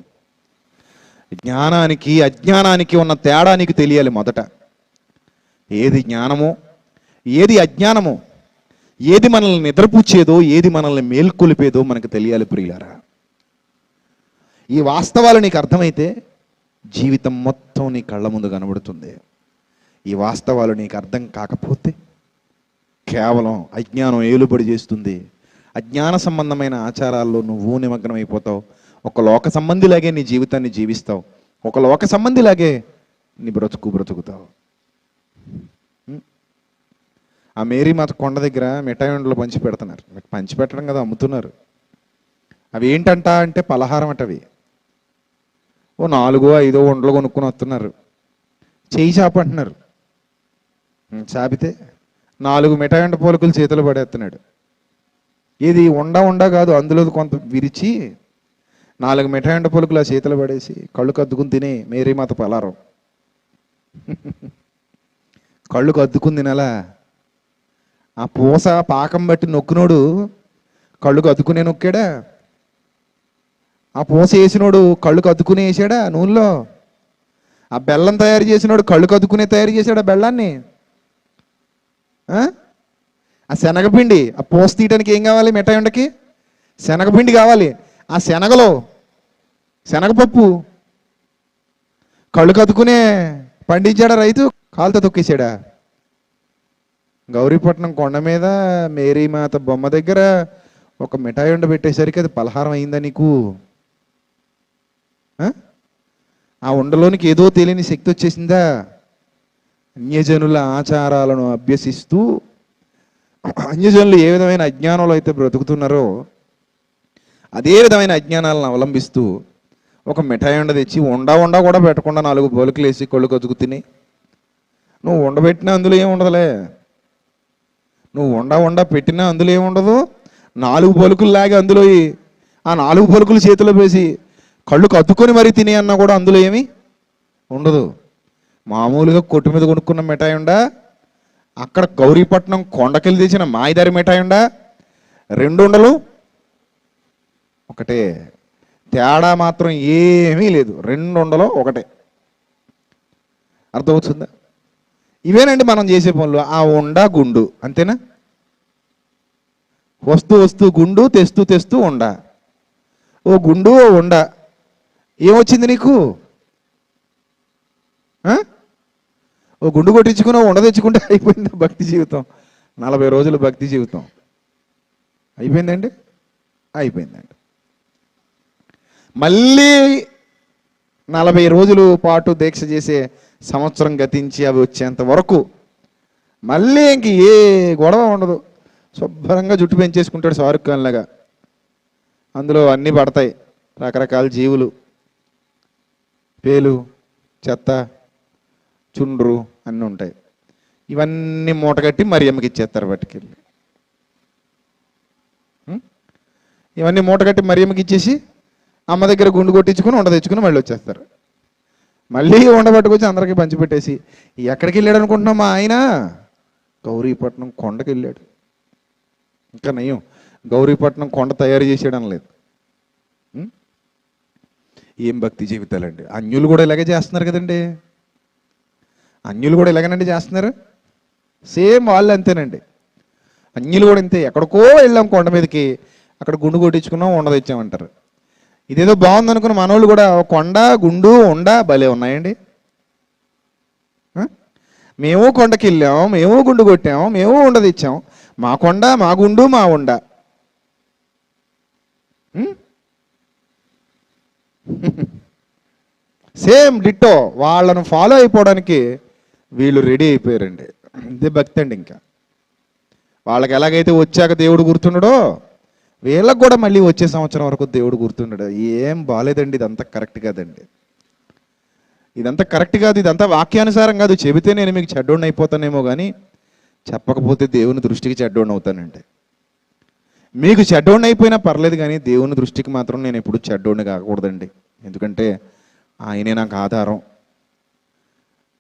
[SPEAKER 1] జ్ఞానానికి అజ్ఞానానికి ఉన్న తేడా నీకు తెలియాలి. మొదట ఏది జ్ఞానమో ఏది అజ్ఞానమో, ఏది మనల్ని నిద్రపుచ్చేదో ఏది మనల్ని మేల్కొలిపేదో మనకు తెలియాలి ప్రియులారా. ఈ వాస్తవాలు నీకు అర్థమైతే జీవితం మొత్తం నీ కళ్ళ ముందు కనబడుతుంది. ఈ వాస్తవాలు నీకు అర్థం కాకపోతే కేవలం అజ్ఞానం ఏలుబడి చేస్తుంది. అజ్ఞాన సంబంధమైన ఆచారాల్లో నువ్వు నిమగ్నమైపోతావు. ఒక లోక సంబంధిలాగే నీ జీవితాన్ని జీవిస్తావు, ఒక లోక సంబంధిలాగే నీ బ్రతుకుతావు. ఆ మేరీమాత కొండ దగ్గర మిఠాయి ఉండలు పంచి పెడుతున్నారు. పంచి పెట్టడం కదా, అమ్ముతున్నారు. అవి ఏంటంట అంటే పలహారం అటవి. ఓ 4-5 ఉండలు కొనుక్కొని వస్తున్నారు. చేయి చాపంటున్నారు. చాపితే 4 మిఠాయి ఉండ పోలికలు చేతులు పడేస్తున్నాడు. ఇది ఉండ కాదు, అందులో కొంత విరిచి 4 మిఠాయి ఉండ పోలికలు ఆ చేతులు పడేసి కళ్ళు కద్దుకుని తినే మేరీమాత పలారం. కళ్ళు కద్దుకుని తినాలా? ఆ పూస పాకం బట్టి నొక్కినోడు కళ్ళుకు అద్దుకునే నొక్కాడా? ఆ పూస వేసినోడు కళ్ళుకు అద్దుకునే వేసాడా నూనెలో? ఆ బెల్లం తయారు చేసినోడు కళ్ళుకు అద్దుకునే తయారు చేశాడా బెల్లాన్ని? ఆ? ఆ శనగపిండి, ఆ పూస తీయటానికి ఏం కావాలి? మిఠాయి ఉండకి శనగపిండి కావాలి. ఆ శనగలో శనగపప్పు కళ్ళుకు అద్దుకునే పండించాడా రైతు? కాలుతో తొక్కేశాడా? గౌరీపట్నం కొండ మీద మేరీమాత బొమ్మ దగ్గర ఒక మిఠాయి ఉండ పెట్టేసరికి అది పలహారం అయిందా నీకు? ఆ ఉండలోనికి ఏదో తెలియని శక్తి వచ్చేసిందా? అన్యజనుల ఆచారాలను అభ్యసిస్తూ అన్యజనులు ఏ విధమైన అజ్ఞానంలో అయితే బ్రతుకుతున్నారో అదే విధమైన అజ్ఞానాలను అవలంబిస్తూ ఒక మిఠాయి ఉండ తెచ్చి ఉండా కూడా పెట్టకుండా 4 బొలుకులు వేసి కళ్ళు కదుకు తిని, నువ్వు ఉండబెట్టినా అందులో ఏముండదులే, నువ్వు ఉండా పెట్టినా అందులో ఏముండదు, 4 బొలుకులు లాగి అందులో ఆ 4 బొలుకులు చేతిలో వేసి కళ్ళు కద్దుకొని మరీ తిని అన్నా కూడా అందులో ఏమీ ఉండదు. మామూలుగా కొట్టు మీద కొనుక్కున్న మిఠాయి ఉండా, అక్కడ గౌరీపట్నం కొండకెళ్ళి తెచ్చిన మాయదారి మిఠాయి ఉండా, 2 ఉండలు ఒకటే. తేడా మాత్రం ఏమీ లేదు, 2 ఉండలు ఒకటే. అర్థమవుతుందా? ఇవేనండి మనం చేసే పనులు. ఆ ఉండ గుండు అంతేనా? వస్తూ గుండు, తెస్తూ ఉండ. ఓ గుండు ఓ ఉండ, ఏమొచ్చింది నీకు? ఓ గుండు కొట్టించుకుని ఉండ తెచ్చుకుంటే అయిపోయింది భక్తి జీవితం. 40 రోజులు భక్తి జీవితం అయిపోయిందండి, అయిపోయిందండి. మళ్ళీ 40 రోజులు పాటు దీక్ష చేసే సంవత్సరం గతించి అవి వచ్చేంత వరకు మళ్ళీ ఇంక ఏ గొడవ ఉండదు. శుభ్రంగా జుట్టు పెంచేసుకుంటాడు షారుఖ్ ఖాన్ లాగా. అందులో అన్నీ పడతాయి, రకరకాల జీవులు, పేలు, చెత్త, చుండ్రు అన్నీ ఉంటాయి. ఇవన్నీ మూటగట్టి మరియమ్మకి ఇచ్చేస్తారు పట్టుకెళ్ళి. ఇవన్నీ మూటగట్టి మరియమ్మకి ఇచ్చేసి అమ్మ దగ్గర గుండు కొట్టించుకుని ఉండ తెచ్చుకుని మళ్ళీ వచ్చేస్తారు. మళ్ళీ ఉండబట్టుకొచ్చి అందరికీ పంచిపెట్టేసి ఎక్కడికి వెళ్ళాడు అనుకుంటున్నాం? మా ఆయన గౌరీపట్నం కొండకి వెళ్ళాడు. ఇంకా నయం, గౌరీపట్నం కొండ తయారు చేసేయడం లేదు. ఏం భక్తి జీవితాలండి! అన్యులు కూడా ఇలాగే చేస్తున్నారు కదండి, అన్యులు కూడా ఇలాగేనండి చేస్తున్నారు. సేమ్ వాళ్ళు అంతేనండి, అన్యులు కూడా ఇంతే. ఎక్కడికో వెళ్ళాం కొండ మీదకి, అక్కడ గుండు కొట్టించుకున్నాం, ఉండ తెచ్చామంటారు. ఇదేదో బాగుంది అనుకున్న మనోళ్ళు కూడా కొండ గుండు ఉండ భలే ఉన్నాయండి. మేము కొండకి వెళ్ళాం, మేము గుండు కొట్టాం, మేము ఉండ తెచ్చాం, మా కొండ మా గుండు మా ఉండ. Same ditto. వాళ్ళను ఫాలో అయిపోవడానికి వీళ్ళు రెడీ అయిపోయారండి. ఇదే భక్తి అండి. ఇంకా వాళ్ళకి ఎలాగైతే వచ్చాక దేవుడు గుర్తుండడో వీళ్ళకి కూడా మళ్ళీ వచ్చే సంవత్సరం వరకు దేవుడు గుర్తుండడు. ఏం బాగాలేదండి, ఇదంతా కరెక్ట్ కాదండి, ఇదంతా కరెక్ట్ కాదు, ఇదంతా వాక్యానుసారం కాదు. చెబితే నేను మీకు చెడ్డోడిని అయిపోతానేమో కానీ చెప్పకపోతే దేవుని దృష్టికి చెడ్డోడిని అవుతానండి. మీకు చెడ్డోడిని అయిపోయినా పర్లేదు కానీ దేవుని దృష్టికి మాత్రం నేను ఎప్పుడు చెడ్డోడిని కాకూడదండి. ఎందుకంటే ఆయనే నాకు ఆధారం,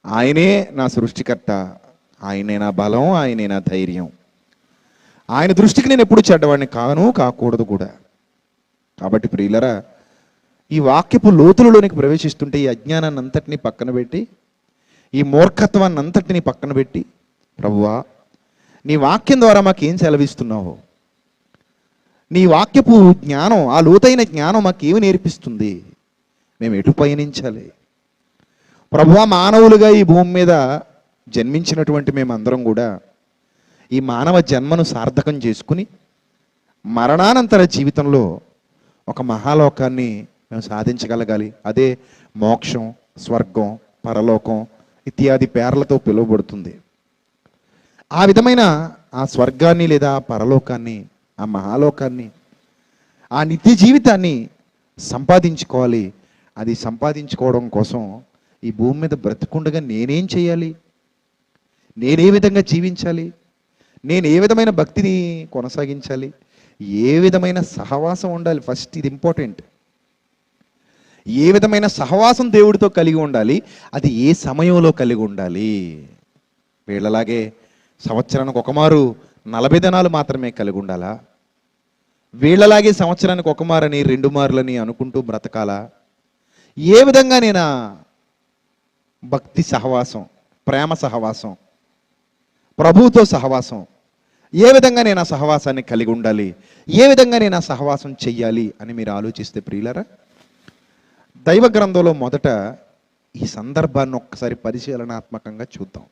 [SPEAKER 1] ఆయనే నా సృష్టికర్త, ఆయనే నా బలం, ఆయనే నా ధైర్యం. ఆయన దృష్టికి నేను ఎప్పుడు చెడ్డవాడిని కాకూడదు కూడా. కాబట్టి ప్రియులరా, ఈ వాక్యపు లోతులలోనికి ప్రవేశిస్తుంటే ఈ అజ్ఞానాన్ని అంతటినీ పక్కన పెట్టి, ఈ మూర్ఖత్వాన్ని అంతటినీ పక్కన పెట్టి, ప్రభువా నీ వాక్యం ద్వారా మాకేం సెలవిస్తున్నావు, నీ వాక్యపు జ్ఞానం, ఆ లోతైన జ్ఞానం మాకేమి నేర్పిస్తుంది, మేము ఎటు పయనించాలి? ప్రభువా మానవులుగా ఈ భూమి మీద జన్మించినటువంటి మేమందరం కూడా ఈ మానవ జన్మను సార్థకం చేసుకుని మరణానంతర జీవితంలో ఒక మహాలోకాన్ని మేము సాధించగలగాలి. అదే మోక్షం, స్వర్గం, పరలోకం ఇత్యాది పేర్లతో పిలువబడుతుంది. ఆ విధమైన ఆ స్వర్గాన్ని లేదా పరలోకాన్ని, ఆ మహాలోకాన్ని, ఆ నిత్య జీవితాన్ని సంపాదించుకోవాలి. అది సంపాదించుకోవడం కోసం ఈ భూమి మీద బ్రతికుండగా నేనేం చేయాలి, నేనే విధంగా జీవించాలి, నేను ఏ విధమైన భక్తిని కొనసాగించాలి, ఏ విధమైన సహవాసం ఉండాలి, ఫస్ట్ ఇది ఇంపార్టెంట్. ఏ విధమైన సహవాసం దేవుడితో కలిగి ఉండాలి, అది ఏ సమయంలో కలిగి ఉండాలి. వీళ్ళలాగే సంవత్సరానికి ఒకమారు 40 దినాలు మాత్రమే కలిగి ఉండాలా? వీళ్ళలాగే సంవత్సరానికి ఒక మారని 2 మార్లని అనుకుంటూ బ్రతకాలా? ఏ విధంగా నేను భక్తి సహవాసం, ప్రేమ సహవాసం, ప్రభువుతో సహవాసం, ఏ విధంగా నేను ఆ సహవాసాన్ని కలిగి ఉండాలి, ఏ విధంగా నేను ఆ సహవాసం చెయ్యాలి అని మీరు ఆలోచిస్తే ప్రియులారా, దైవ గ్రంథంలో మొదట ఈ సందర్భాన్ని ఒక్కసారి పరిశీలనాత్మకంగా చూద్దాం.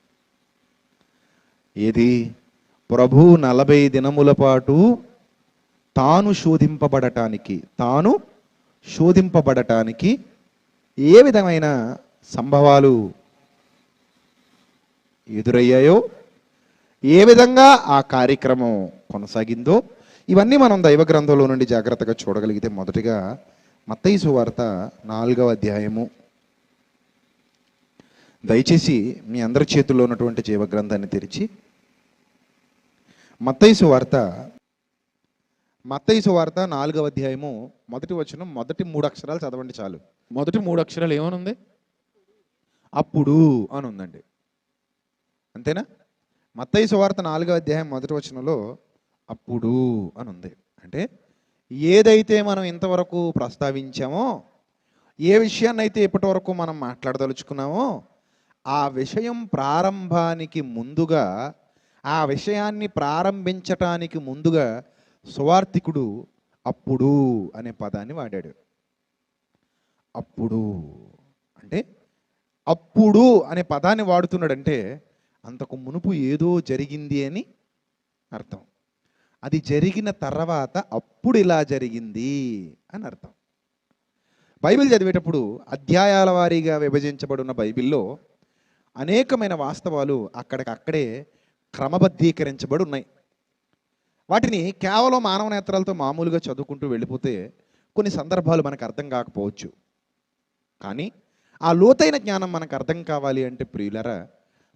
[SPEAKER 1] ఏది? ప్రభు 40 దినముల పాటు తాను శోధింపబడటానికి ఏ విధమైన సంభవాలు ఎదురయ్యాయో, ఏ విధంగా ఆ కార్యక్రమం కొనసాగిందో, ఇవన్నీ మనం దైవ గ్రంథంలో నుండి జాగ్రత్తగా చూడగలిగితే, మొదటిగా మత్తయి సువార్త 4వ అధ్యాయము. దయచేసి మీ అందరి చేతుల్లో ఉన్నటువంటి జీవ గ్రంథాన్ని తెరిచి మత్తయి సువార్త 4వ అధ్యాయము మొదటి వచనం, మొదటి 3 అక్షరాలు చదవండి చాలు. మొదటి 3 అక్షరాలు ఏమనుంది? అప్పుడు అని ఉందండి. అంతేనా? మత్తయి సువార్త 4వ అధ్యాయం మొదటి వచనంలో అప్పుడు అని ఉంది. అంటే ఏదైతే మనం ఇంతవరకు ప్రస్తావించామో, ఏ విషయాన్ని అయితే ఇప్పటి వరకు మనం మాట్లాడదలుచుకున్నామో, ఆ విషయం ప్రారంభానికి ముందుగా, ఆ విషయాన్ని ప్రారంభించటానికి ముందుగా సువార్తికుడు అప్పుడు అనే పదాన్ని వాడాడు. అప్పుడు అంటే, అప్పుడు అనే పదాన్ని వాడుతున్నాడంటే అంతకు మునుపు ఏదో జరిగింది అని అర్థం. అది జరిగిన తర్వాత అప్పుడు ఇలా జరిగింది అని అర్థం. బైబిల్ చదివేటప్పుడు అధ్యాయాల వారీగా విభజించబడిన బైబిల్లో అనేకమైన వాస్తవాలు అక్కడికక్కడే క్రమబద్ధీకరించబడి ఉన్నాయి. వాటిని కేవలం మానవ నేత్రాలతో మామూలుగా చదువుకుంటూ వెళ్ళిపోతే కొన్ని సందర్భాలు మనకు అర్థం కాకపోవచ్చు. కానీ ఆ లోతైన జ్ఞానం మనకు అర్థం కావాలి అంటే ప్రియులరా,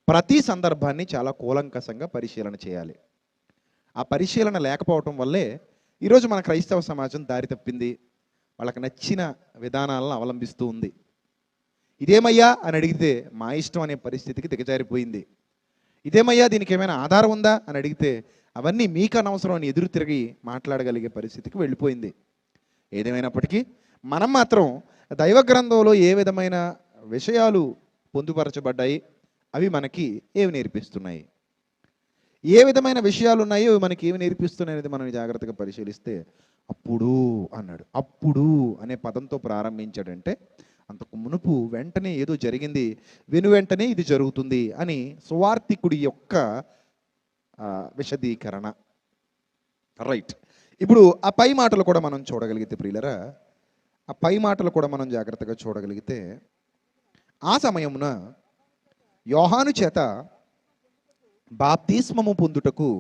[SPEAKER 1] ప్రతి సందర్భాన్ని చాలా కూలంకషంగా పరిశీలన చేయాలి. ఆ పరిశీలన లేకపోవటం వల్లే ఈరోజు మన క్రైస్తవ సమాజం దారి తప్పింది. వాళ్ళకి నచ్చిన విధానాలను అవలంబిస్తూ ఉంది. ఇదేమయ్యా అని అడిగితే మా ఇష్టం అనే పరిస్థితికి దిగజారిపోయింది. ఇదేమయ్యా, దీనికి ఏమైనా ఆధారం ఉందా అని అడిగితే అవన్నీ మీకు అనవసరం అని ఎదురు తిరిగి మాట్లాడగలిగే పరిస్థితికి వెళ్ళిపోయింది. ఏదేమైనప్పటికీ మనం మాత్రం దైవ గ్రంథంలో ఏ విధమైన విషయాలు పొందుపరచబడ్డాయి, అవి మనకి ఏవి నేర్పిస్తున్నాయి, ఏ విధమైన విషయాలు ఉన్నాయో అవి మనకి ఏమి నేర్పిస్తున్నాయి అనేది మనం జాగ్రత్తగా పరిశీలిస్తే, అప్పుడు అన్నాడు. అప్పుడు అనే పదంతో ప్రారంభించాడంటే అంతకు మునుపు వెంటనే ఏదో జరిగింది, వెను వెంటనే ఇది జరుగుతుంది అని సువార్తికుడి యొక్క విశదీకరణ. రైట్. ఇప్పుడు ఆ పై మాటలు కూడా మనం చూడగలిగితే ప్రియులరా, ఆ పై మాటలు కూడా మనం జాగ్రత్తగా చూడగలిగితే, ఆ సమయమున యోహాను చేత బాప్తిస్మము పొందుటకు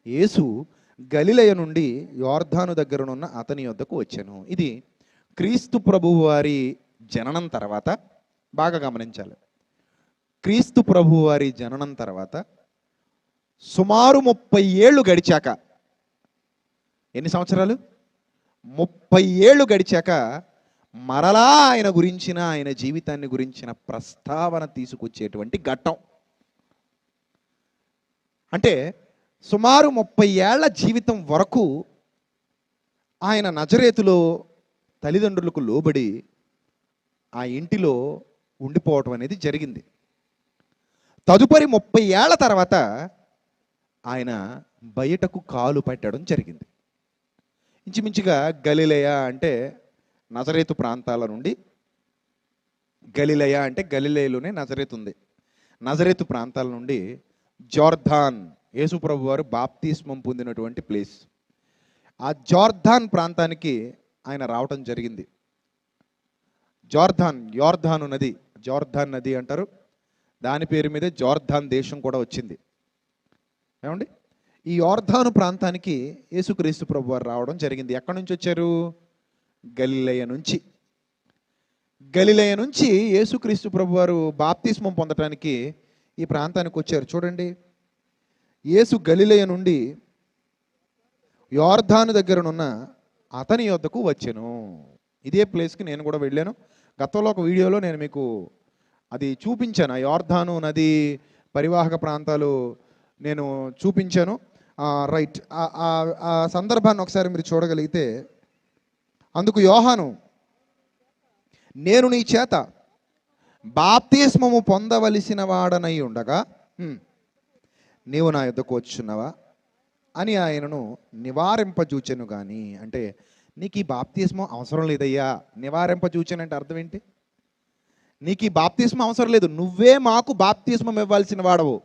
[SPEAKER 1] యేసు గలిలయ నుండి యోర్ధాను దగ్గరనున్న అతని యొద్దకు వచ్చెను. ఇది క్రీస్తు ప్రభువు వారి జననం తర్వాత, బాగా గమనించాలి, క్రీస్తు ప్రభువు వారి జననం తర్వాత సుమారు 30 ఏళ్ళు గడిచాక, ఎన్ని సంవత్సరాలు? 30 ఏళ్ళు గడిచాక మరలా ఆయన గురించిన, ఆయన జీవితాన్ని గురించిన ప్రస్తావన తీసుకొచ్చేటువంటి ఘట్టం. అంటే సుమారు 30 ఏళ్ల జీవితం వరకు ఆయన నజరేతులో తల్లిదండ్రులకు లోబడి ఆ ఇంటిలో ఉండిపోవటం అనేది జరిగింది. తదుపరి 30 ఏళ్ల తర్వాత ఆయన బయటకు కాలు పెట్టడం జరిగింది. ఇంచుమించుగా గలిలయ అంటే నజరేతు ప్రాంతాల నుండి, గలిలయ అంటే గలిలయలోనే నజరేతు ఉంది, నజరేతు ప్రాంతాల నుండి జోర్దాన్, యేసుప్రభు వారు బాప్తిస్మం పొందినటువంటి ప్లేస్, ఆ జోర్దాన్ ప్రాంతానికి ఆయన రావటం జరిగింది. యోర్ధాను నది, జోర్దాన్ నది అంటారు, దాని పేరు మీదే జోర్దాన్ దేశం కూడా వచ్చింది. ఏమండి, ఈ యోర్ధాను ప్రాంతానికి యేసుక్రీస్తు ప్రభు వారు రావడం జరిగింది. ఎక్కడి నుంచి వచ్చారు? గలిలయ నుంచి. గలిలయ నుంచి యేసుక్రీస్తు ప్రభు వారు బాప్తిస్మం పొందటానికి ఈ ప్రాంతానికి వచ్చారు. చూడండి, యేసు గలిలయ నుండి యోర్ధాను దగ్గరనున్న అతని యొద్దకు వచ్చెను. ఇదే ప్లేస్కి నేను కూడా వెళ్ళాను. గతంలో ఒక వీడియోలో నేను మీకు అది చూపించాను. ఆ యోర్ధాను నది పరివాహక ప్రాంతాలు నేను చూపించాను.
[SPEAKER 2] రైట్. ఆ సందర్భాన్ని ఒకసారి మీరు చూడగలిగితే, అందుకు యోహాను, నేను నీ చేత బాప్తిస్మము పొందవలసిన వాడనై ఉండగా నీవు నా యుద్ధకు వచ్చున్నావా అని ఆయనను నివారింపజూచెను. కానీ అంటే నీకు ఈ బాప్తిస్మం అవసరం లేదయ్యా. నివారింపజూచెను అంటే అర్థం ఏంటి? నీకు ఈ బాప్తిస్మం అవసరం లేదు, నువ్వే మాకు బాప్తిస్మం ఇవ్వాల్సిన వాడవు.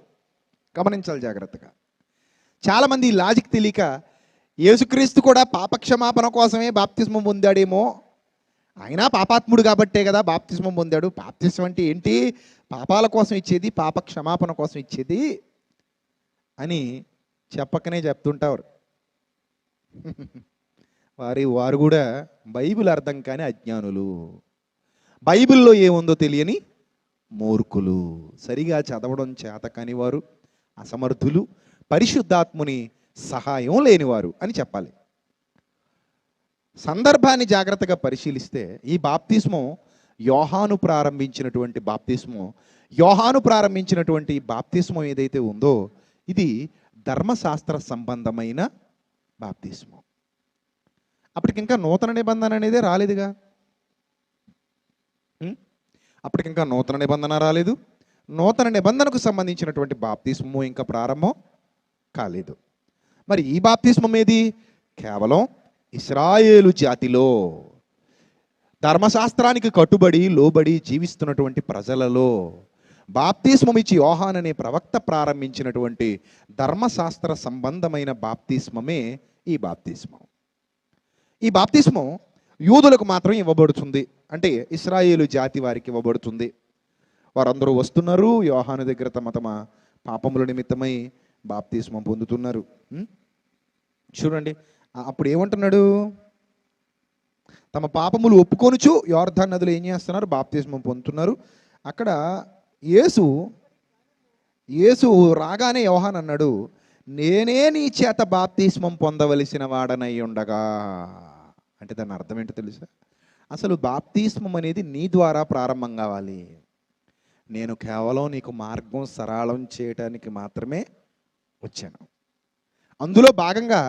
[SPEAKER 2] గమనించాలి జాగ్రత్తగా. చాలామంది ఈ లాజిక్ తెలియక యేసుక్రీస్తు కూడా పాపక్షమాపణ కోసమే బాప్తిస్మం పొందాడేమో, అయినా పాపాత్ముడు కాబట్టే కదా బాప్తిస్మం పొందాడు. బాప్తిస్మం అంటే ఏంటి? పాపాల కోసం ఇచ్చేది, పాప క్షమాపణ కోసం ఇచ్చేది అని చెప్పకనే చెప్తుంటారు. వారు కూడా బైబిల్ అర్థం కాని అజ్ఞానులు, బైబిల్లో ఏముందో తెలియని మూర్ఖులు, సరిగా చదవడం చేత కాని వారు, అసమర్థులు, పరిశుద్ధాత్ముని సహాయం లేనివారు అని చెప్పాలి. సందర్భాన్ని జాగ్రత్తగా పరిశీలిస్తే ఈ బాప్తిస్మం యోహాను ప్రారంభించినటువంటి బాప్తిస్మం, యోహాను ప్రారంభించినటువంటి బాప్తిస్మం ఏదైతే ఉందో ఇది ధర్మశాస్త్ర సంబంధమైన బాప్తిస్మం. అప్పటికింకా నూతన నిబంధన అనేదే రాలేదుగా. అప్పటికింకా నూతన నిబంధన రాలేదు. నూతన నిబంధనకు సంబంధించినటువంటి బాప్తిస్మము ఇంకా ప్రారంభం కాలేదు. మరి ఈ బాప్తిస్మం ఏది? కేవలం ఇశ్రాయేలు జాతిలో ధర్మశాస్త్రానికి కట్టుబడి లోబడి జీవిస్తున్నటువంటి ప్రజలలో బాప్తిస్మం ఇచ్చి యోహాను అనే ప్రవక్త ప్రారంభించినటువంటి ధర్మశాస్త్ర సంబంధమైన బాప్తిస్మమే ఈ బాప్తిస్మం. ఈ బాప్తిస్మం యూదులకు మాత్రం ఇవ్వబడుతుంది, అంటే ఇశ్రాయేలు జాతి వారికి ఇవ్వబడుతుంది. వారందరూ వస్తున్నారు యోహాను దగ్గర తమ తమ పాపముల నిమిత్తమై బాప్తిస్మం పొందుతున్నారు. చూడండి, అప్పుడు ఏమంటున్నాడు? తమ పాపములు ఒప్పుకొనుచు యోర్దాను నదిలో ఏం చేస్తున్నారు? బాప్తిస్మం పొందుతున్నారు. అక్కడ యేసు రాగానే యోహాను అన్నాడు, నేనే నీ చేత బాప్తిస్మం పొందవలసిన వాడనై ఉండగా. అంటే దాని అర్థం ఏంటో తెలుసా? అసలు బాప్తిస్మం అనేది నీ ద్వారా ప్రారంభం కావాలి. నేను కేవలం నీకు మార్గం సరళం చేయటానికి మాత్రమే వచ్చాను. అందులో భాగంగా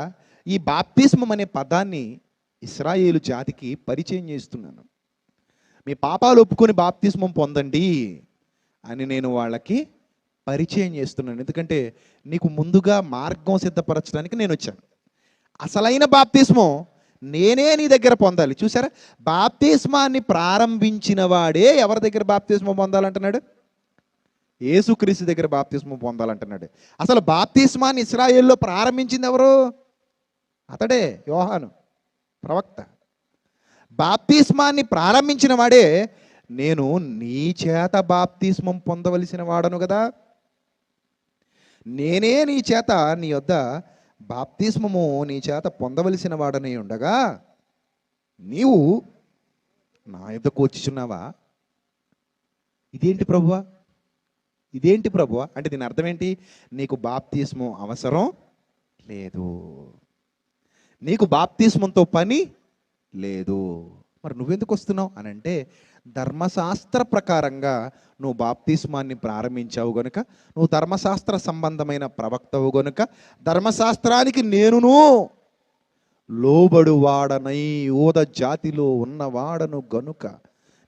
[SPEAKER 2] ఈ బాప్తిస్మం అనే పదాన్ని ఇశ్రాయేలు జాతికి పరిచయం చేస్తున్నాను. మీ పాపాలు ఒప్పుకొని బాప్తిస్మం పొందండి అని నేను వాళ్ళకి పరిచయం చేస్తున్నాను. ఎందుకంటే నీకు ముందుగా మార్గం సిద్ధపరచడానికి నేను వచ్చాను. అసలైన బాప్తిస్మం నేనే నీ దగ్గర పొందాలి. చూసారా, బాప్తిస్మాన్ని ప్రారంభించిన వాడే ఎవరి దగ్గర బాప్తిస్మం పొందాలంటున్నాడు? యేసుక్రీస్తు దగ్గర బాప్తిస్మం పొందాలంటున్నాడు. అసలు బాప్తిస్మాన్ని ఇశ్రాయేల్లో ప్రారంభించింది ఎవరు? అతడే, యోహాను ప్రవక్త. బాప్తిస్మాన్ని ప్రారంభించిన వాడే నేను నీ చేత బాప్తిస్మం పొందవలసిన వాడను కదా, నేనే నీ చేత నీ వద్ద బాప్తిస్మము నీ చేత పొందవలసిన వాడని ఉండగా నీవు నా యొద్దకు వచ్చుచున్నావా? ఇదేంటి ప్రభువా, ఇదేంటి ప్రభువా అంటే దీని అర్థం ఏంటి? నీకు బాప్తిస్మం అవసరం లేదు, నీకు బాప్తిస్మంతో పని లేదు. మరి నువ్వెందుకు వస్తున్నావు అని అంటే, ధర్మశాస్త్ర ప్రకారంగా నువ్వు బాప్తిస్మాన్ని ప్రారంభించావు గనుక, నువ్వు ధర్మశాస్త్ర సంబంధమైన ప్రవక్తవు గనుక, ధర్మశాస్త్రానికి నేనును లోబడువాడనై యోధ జాతిలో ఉన్నవాడను గనుక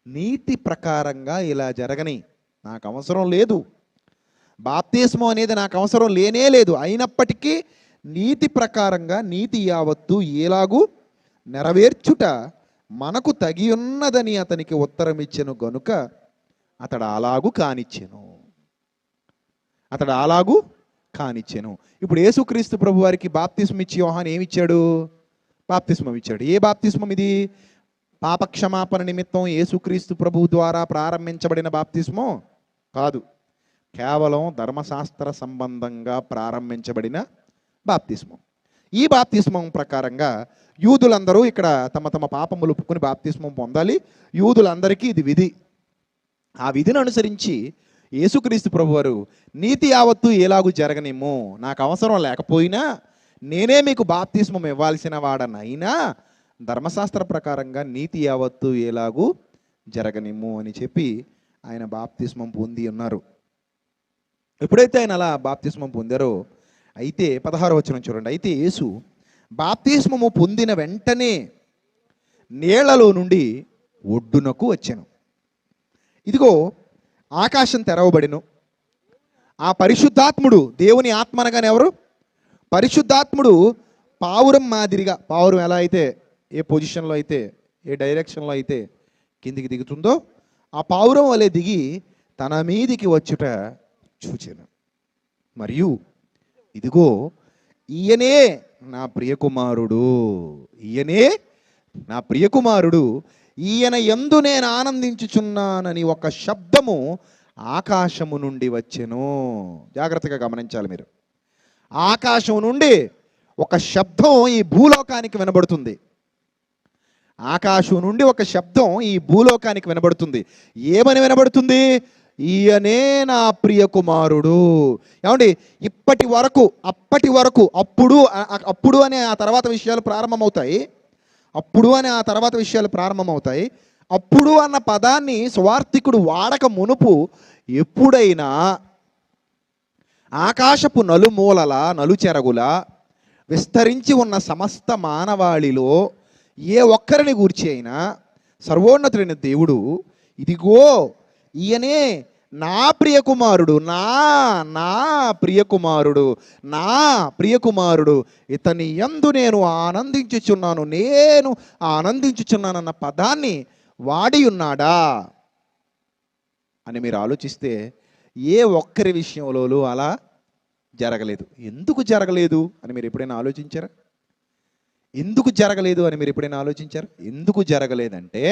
[SPEAKER 2] నీతి ప్రకారంగా ఇలా జరగని నాకు అవసరం లేదు. బాప్తిస్మం అనేది నాకు అవసరం లేనే లేదు. అయినప్పటికీ నీతి ప్రకారంగా నీతి యావత్తు ఎలాగూ నెరవేర్చుట మనకు తగి ఉన్నదని అతనికి ఉత్తరం ఇచ్చెను గనుక అతడు అలాగూ కానిచ్చెను. ఇప్పుడు యేసుక్రీస్తు ప్రభు వారికి బాప్తిస్మం ఇచ్చి యోహాను ఏమిచ్చాడు? బాప్తిస్మం ఇచ్చాడు. ఏ బాప్తిస్మం ఇది? పాపక్షమాపణ నిమిత్తం యేసుక్రీస్తు ప్రభు ద్వారా ప్రారంభించబడిన బాప్తిస్మం కాదు, కేవలం ధర్మశాస్త్ర సంబంధంగా ప్రారంభించబడిన బాప్తిస్మం. ఈ బాప్తిస్మం ప్రకారంగా యూదులందరూ ఇక్కడ తమ తమ పాపములు ఒప్పుకొని బాప్తిస్మం పొందాలి. యూదులందరికీ ఇది విధి. ఆ విధిని అనుసరించి యేసుక్రీస్తు ప్రభువారు నీతి యావత్తు ఎలాగూ జరగనిమ్ము, నాకు అవసరం లేకపోయినా నేనే మీకు బాప్తిస్మం ఇవ్వాల్సిన వాడనైనా ధర్మశాస్త్ర ప్రకారంగా నీతి యావత్తు ఎలాగూ జరగనిమ్ము అని చెప్పి ఆయన బాప్తిస్మం పొంది ఉన్నారు. ఎప్పుడైతే ఆయన అలా బాప్తిస్మం పొందారో అయితే 16వ వచనం చూడండి. అయితే యేసు బాప్తిస్మము పొందిన వెంటనే నీళ్లలో నుండి ఒడ్డునకు వచ్చెను. ఇదిగో ఆకాశం తెరవబడెను. ఆ పరిశుద్ధాత్ముడు, దేవుని ఆత్మ అనగానే ఎవరు? పరిశుద్ధాత్ముడు పావురం మాదిరిగా, పావురం ఎలా అయితే ఏ పొజిషన్లో అయితే ఏ డైరెక్షన్లో అయితే కిందికి దిగుతుందో ఆ పావురం వలె దిగి తన మీదికి వచ్చుట చూచెను. మరియు ఇదిగో ఈయనే నా ప్రియకుమారుడు, ఈయనే నా ప్రియకుమారుడు, ఈయన యందు నేను ఆనందించుచున్నానని ఒక శబ్దము ఆకాశము నుండి వచ్చెను. జాగ్రత్తగా గమనించాలి మీరు. ఆకాశం నుండి ఒక శబ్దం ఈ భూలోకానికి వినబడుతుంది. ఆకాశం నుండి ఒక శబ్దం ఈ భూలోకానికి వినబడుతుంది. ఏమని వినబడుతుంది? ఈయనే నా ప్రియ కుమారుడు. ఏమండి, ఇప్పటి వరకు, అప్పటి వరకు, అప్పుడు అనే ఆ తర్వాత విషయాలు ప్రారంభమవుతాయి. అప్పుడు అన్న పదాన్ని సువార్తికుడు వాడక మునుపు ఎప్పుడైనా ఆకాశపు నలుమూలల నలుచెరగుల విస్తరించి ఉన్న సమస్త మానవాళిలో ఏ ఒక్కరిని గూర్చి అయినా సర్వోన్నతుడైన దేవుడు ఇదిగో ఈయనే నా ప్రియకుమారుడు, నా ప్రియకుమారుడు, ఇతని యందు నేను ఆనందించుచున్నానన్న పదాన్ని వాడి ఉన్నాడా అని మీరు ఆలోచిస్తే ఏ ఒక్కరి విషయంలో అలా జరగలేదు. ఎందుకు జరగలేదు అని మీరు ఎప్పుడైనా ఆలోచించారా? ఎందుకు జరగలేదంటే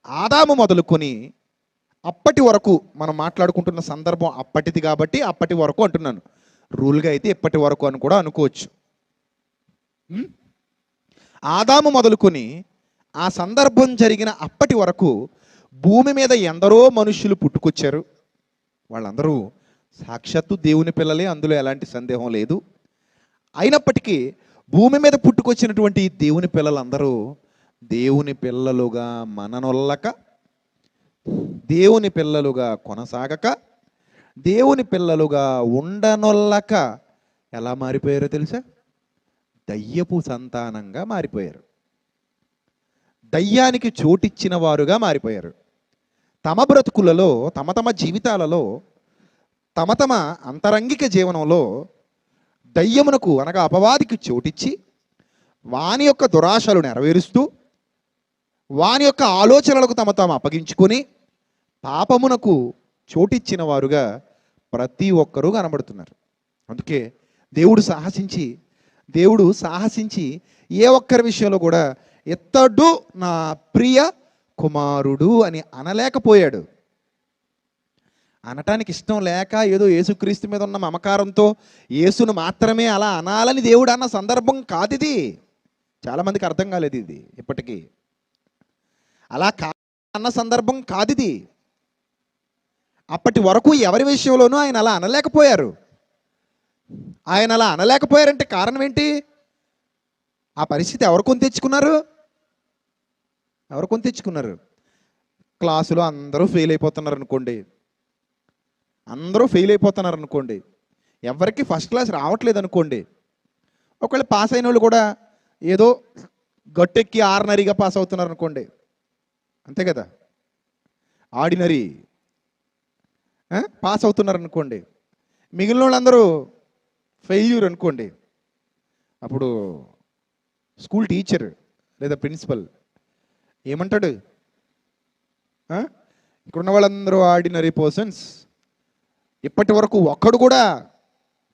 [SPEAKER 2] ఆదాము మొదలుకొని అప్పటి వరకు మనం మాట్లాడుకుంటున్న సందర్భం అప్పటిది కాబట్టి అప్పటి వరకు అంటున్నాను. రూల్గా అయితే ఇప్పటి వరకు అని కూడా అనుకోవచ్చు. ఆదాము మొదలుకొని ఆ సందర్భం జరిగిన అప్పటి వరకు భూమి మీద ఎందరో మనుషులు పుట్టుకొచ్చారు. వాళ్ళందరూ సాక్షాత్తు దేవుని పిల్లలే, అందులో ఎలాంటి సందేహం లేదు. అయినప్పటికీ భూమి మీద పుట్టుకొచ్చినటువంటి దేవుని పిల్లలందరూ దేవుని పిల్లలుగా మననొల్లక, దేవుని పిల్లలుగా కొనసాగక, దేవుని పిల్లలుగా ఉండనొల్లక ఎలా మారిపోయారో తెలుసా? దయ్యపు సంతానంగా మారిపోయారు. దయ్యానికి చోటిచ్చిన వారుగా మారిపోయారు. తమ బ్రతుకులలో, తమ జీవితాలలో, తమ అంతరంగిక జీవనంలో దయ్యమునకు అనగా అపవాదికి చోటిచ్చి వాని యొక్క దురాశలు నెరవేరుస్తూ వాని యొక్క ఆలోచనలకు తమ అప్పగించుకొని పాపమునకు చోటిచ్చిన వారుగా ప్రతి ఒక్కరూ కనబడుతున్నారు. అందుకే దేవుడు సాహసించి ఏ ఒక్కరి విషయంలో కూడా ఇతడు నా ప్రియ కుమారుడు అని అనలేకపోయాడు. అనటానికి ఇష్టం లేక ఏదో యేసుక్రీస్తు మీద ఉన్న మమకారంతో యేసును మాత్రమే అలా అనాలని దేవుడు అన్న సందర్భం కాదు ఇది. చాలామందికి అర్థం కాలేదు ఇది ఇప్పటికీ. అలా అన్న సందర్భం కాదు ఇది. అప్పటి వరకు ఎవరి విషయంలోనూ ఆయన అలా అనలేకపోయారు. ఆయన అలా అనలేకపోయారంటే కారణం ఏంటి? ఆ పరిస్థితి ఎవరు కొని తెచ్చుకున్నారు? క్లాసులో అందరూ ఫెయిల్ అయిపోతున్నారు అనుకోండి. ఎవరికి ఫస్ట్ క్లాస్ రావట్లేదు అనుకోండి. ఒకవేళ పాస్ అయిన వాళ్ళు కూడా ఏదో గట్టెక్కి ఆర్డినరీగా పాస్ అవుతున్నారు అనుకోండి. అంతే కదా, ఆర్డినరీ పాస్ అవుతున్నారు అనుకోండి. మిగిలిన వాళ్ళందరూ ఫెయిల్యూర్ అనుకోండి. అప్పుడు స్కూల్ టీచర్ లేదా ప్రిన్సిపల్ ఏమంటాడు? ఇక్కడున్న వాళ్ళందరూ ఆర్డినరీ పర్సన్స్, ఇప్పటి వరకు ఒక్కడు కూడా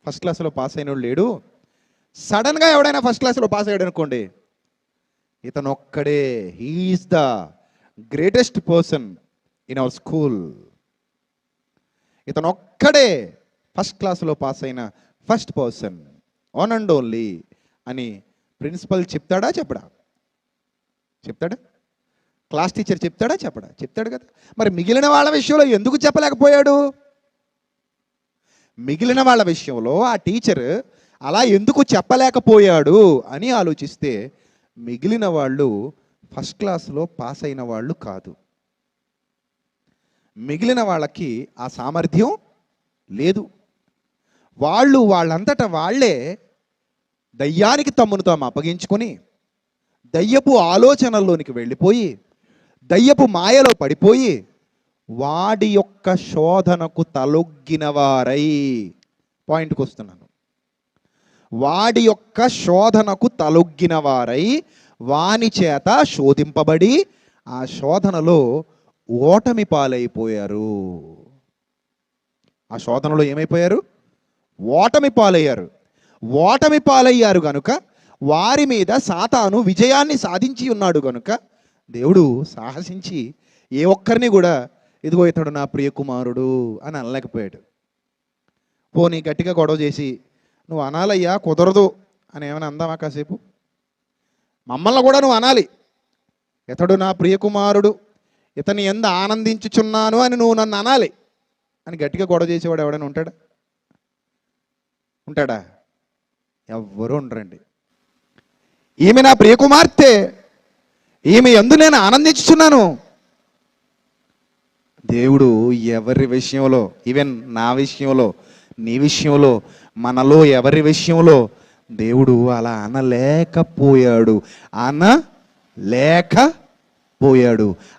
[SPEAKER 2] ఫస్ట్ క్లాస్లో పాస్ అయిన వాడు లేడు. సడన్గా ఎవడైనా ఫస్ట్ క్లాస్లో పాస్ అయ్యాడు అనుకోండి, ఇతను ఒక్కడే, he is the greatest person in our school, ఇతను ఒక్కడే ఫస్ట్ క్లాస్లో పాస్ అయిన first person, one and only అని ప్రిన్సిపల్ చెప్తాడా? చెప్తాడా? క్లాస్ టీచర్ చెప్తాడా? చెప్తాడు కదా. మరి మిగిలిన వాళ్ళ విషయంలో ఎందుకు చెప్పలేకపోయాడు? మిగిలిన వాళ్ళ విషయంలో ఆ టీచర్ అలా ఎందుకు చెప్పలేకపోయాడు అని ఆలోచిస్తే మిగిలిన వాళ్ళు ఫస్ట్ క్లాస్లో పాస్ అయిన వాళ్ళు కాదు. మిగిలిన వాళ్ళకి ఆ సామర్థ్యం లేదు. వాళ్ళంతటా వాళ్ళే దయ్యానికి తమ్మును తాము అప్పగించుకొని దయ్యపు ఆలోచనల్లోనికి వెళ్ళిపోయి దయ్యపు మాయలో పడిపోయి వాడి యొక్క శోధనకు తలొగ్గిన వారై, పాయింట్కి వస్తున్నాను, వాడి యొక్క శోధనకు తలొగ్గిన వారై వాని చేత శోధింపబడి ఆ శోధనలో ఓటమి పాలైపోయారు. ఆ శోధనలో ఏమైపోయారు? ఓటమి పాలయ్యారు. ఓటమి పాలయ్యారు గనుక వారి మీద సాతాను విజయాన్ని సాధించి ఉన్నాడు గనుక దేవుడు సాహసించి ఏ ఒక్కరిని కూడా ఇదిగో ఇతడు నా ప్రియ కుమారుడు అని అనలేకపోయాడు. పోనీ గట్టిగా గొడవ చేసి నువ్వు అనాలయ్యా, కుదరదు అని ఏమైనా అందామా? కాసేపు మమ్మల్ని కూడా నువ్వు అనాలి, ఇతడు నా ప్రియ కుమారుడు, ఇతని ఎందు ఆనందించుచున్నాను అని నువ్వు నన్ను అనాలి అని గట్టిగా గొడవ చేసేవాడు ఎవడైనా ఉంటాడా? ఉంటాడా? ఎవ్వరూ ఉండరండి. ఈమె నా ప్రియ కుమార్తె, ఈమె యందు నేను ఆనందించుచున్నాను. దేవుడు ఎవరి విషయంలో, ఈవెన్ నా విషయంలో, నీ విషయంలో, మనలో ఎవరి విషయంలో దేవుడు అలా అనలేకపోయాడు.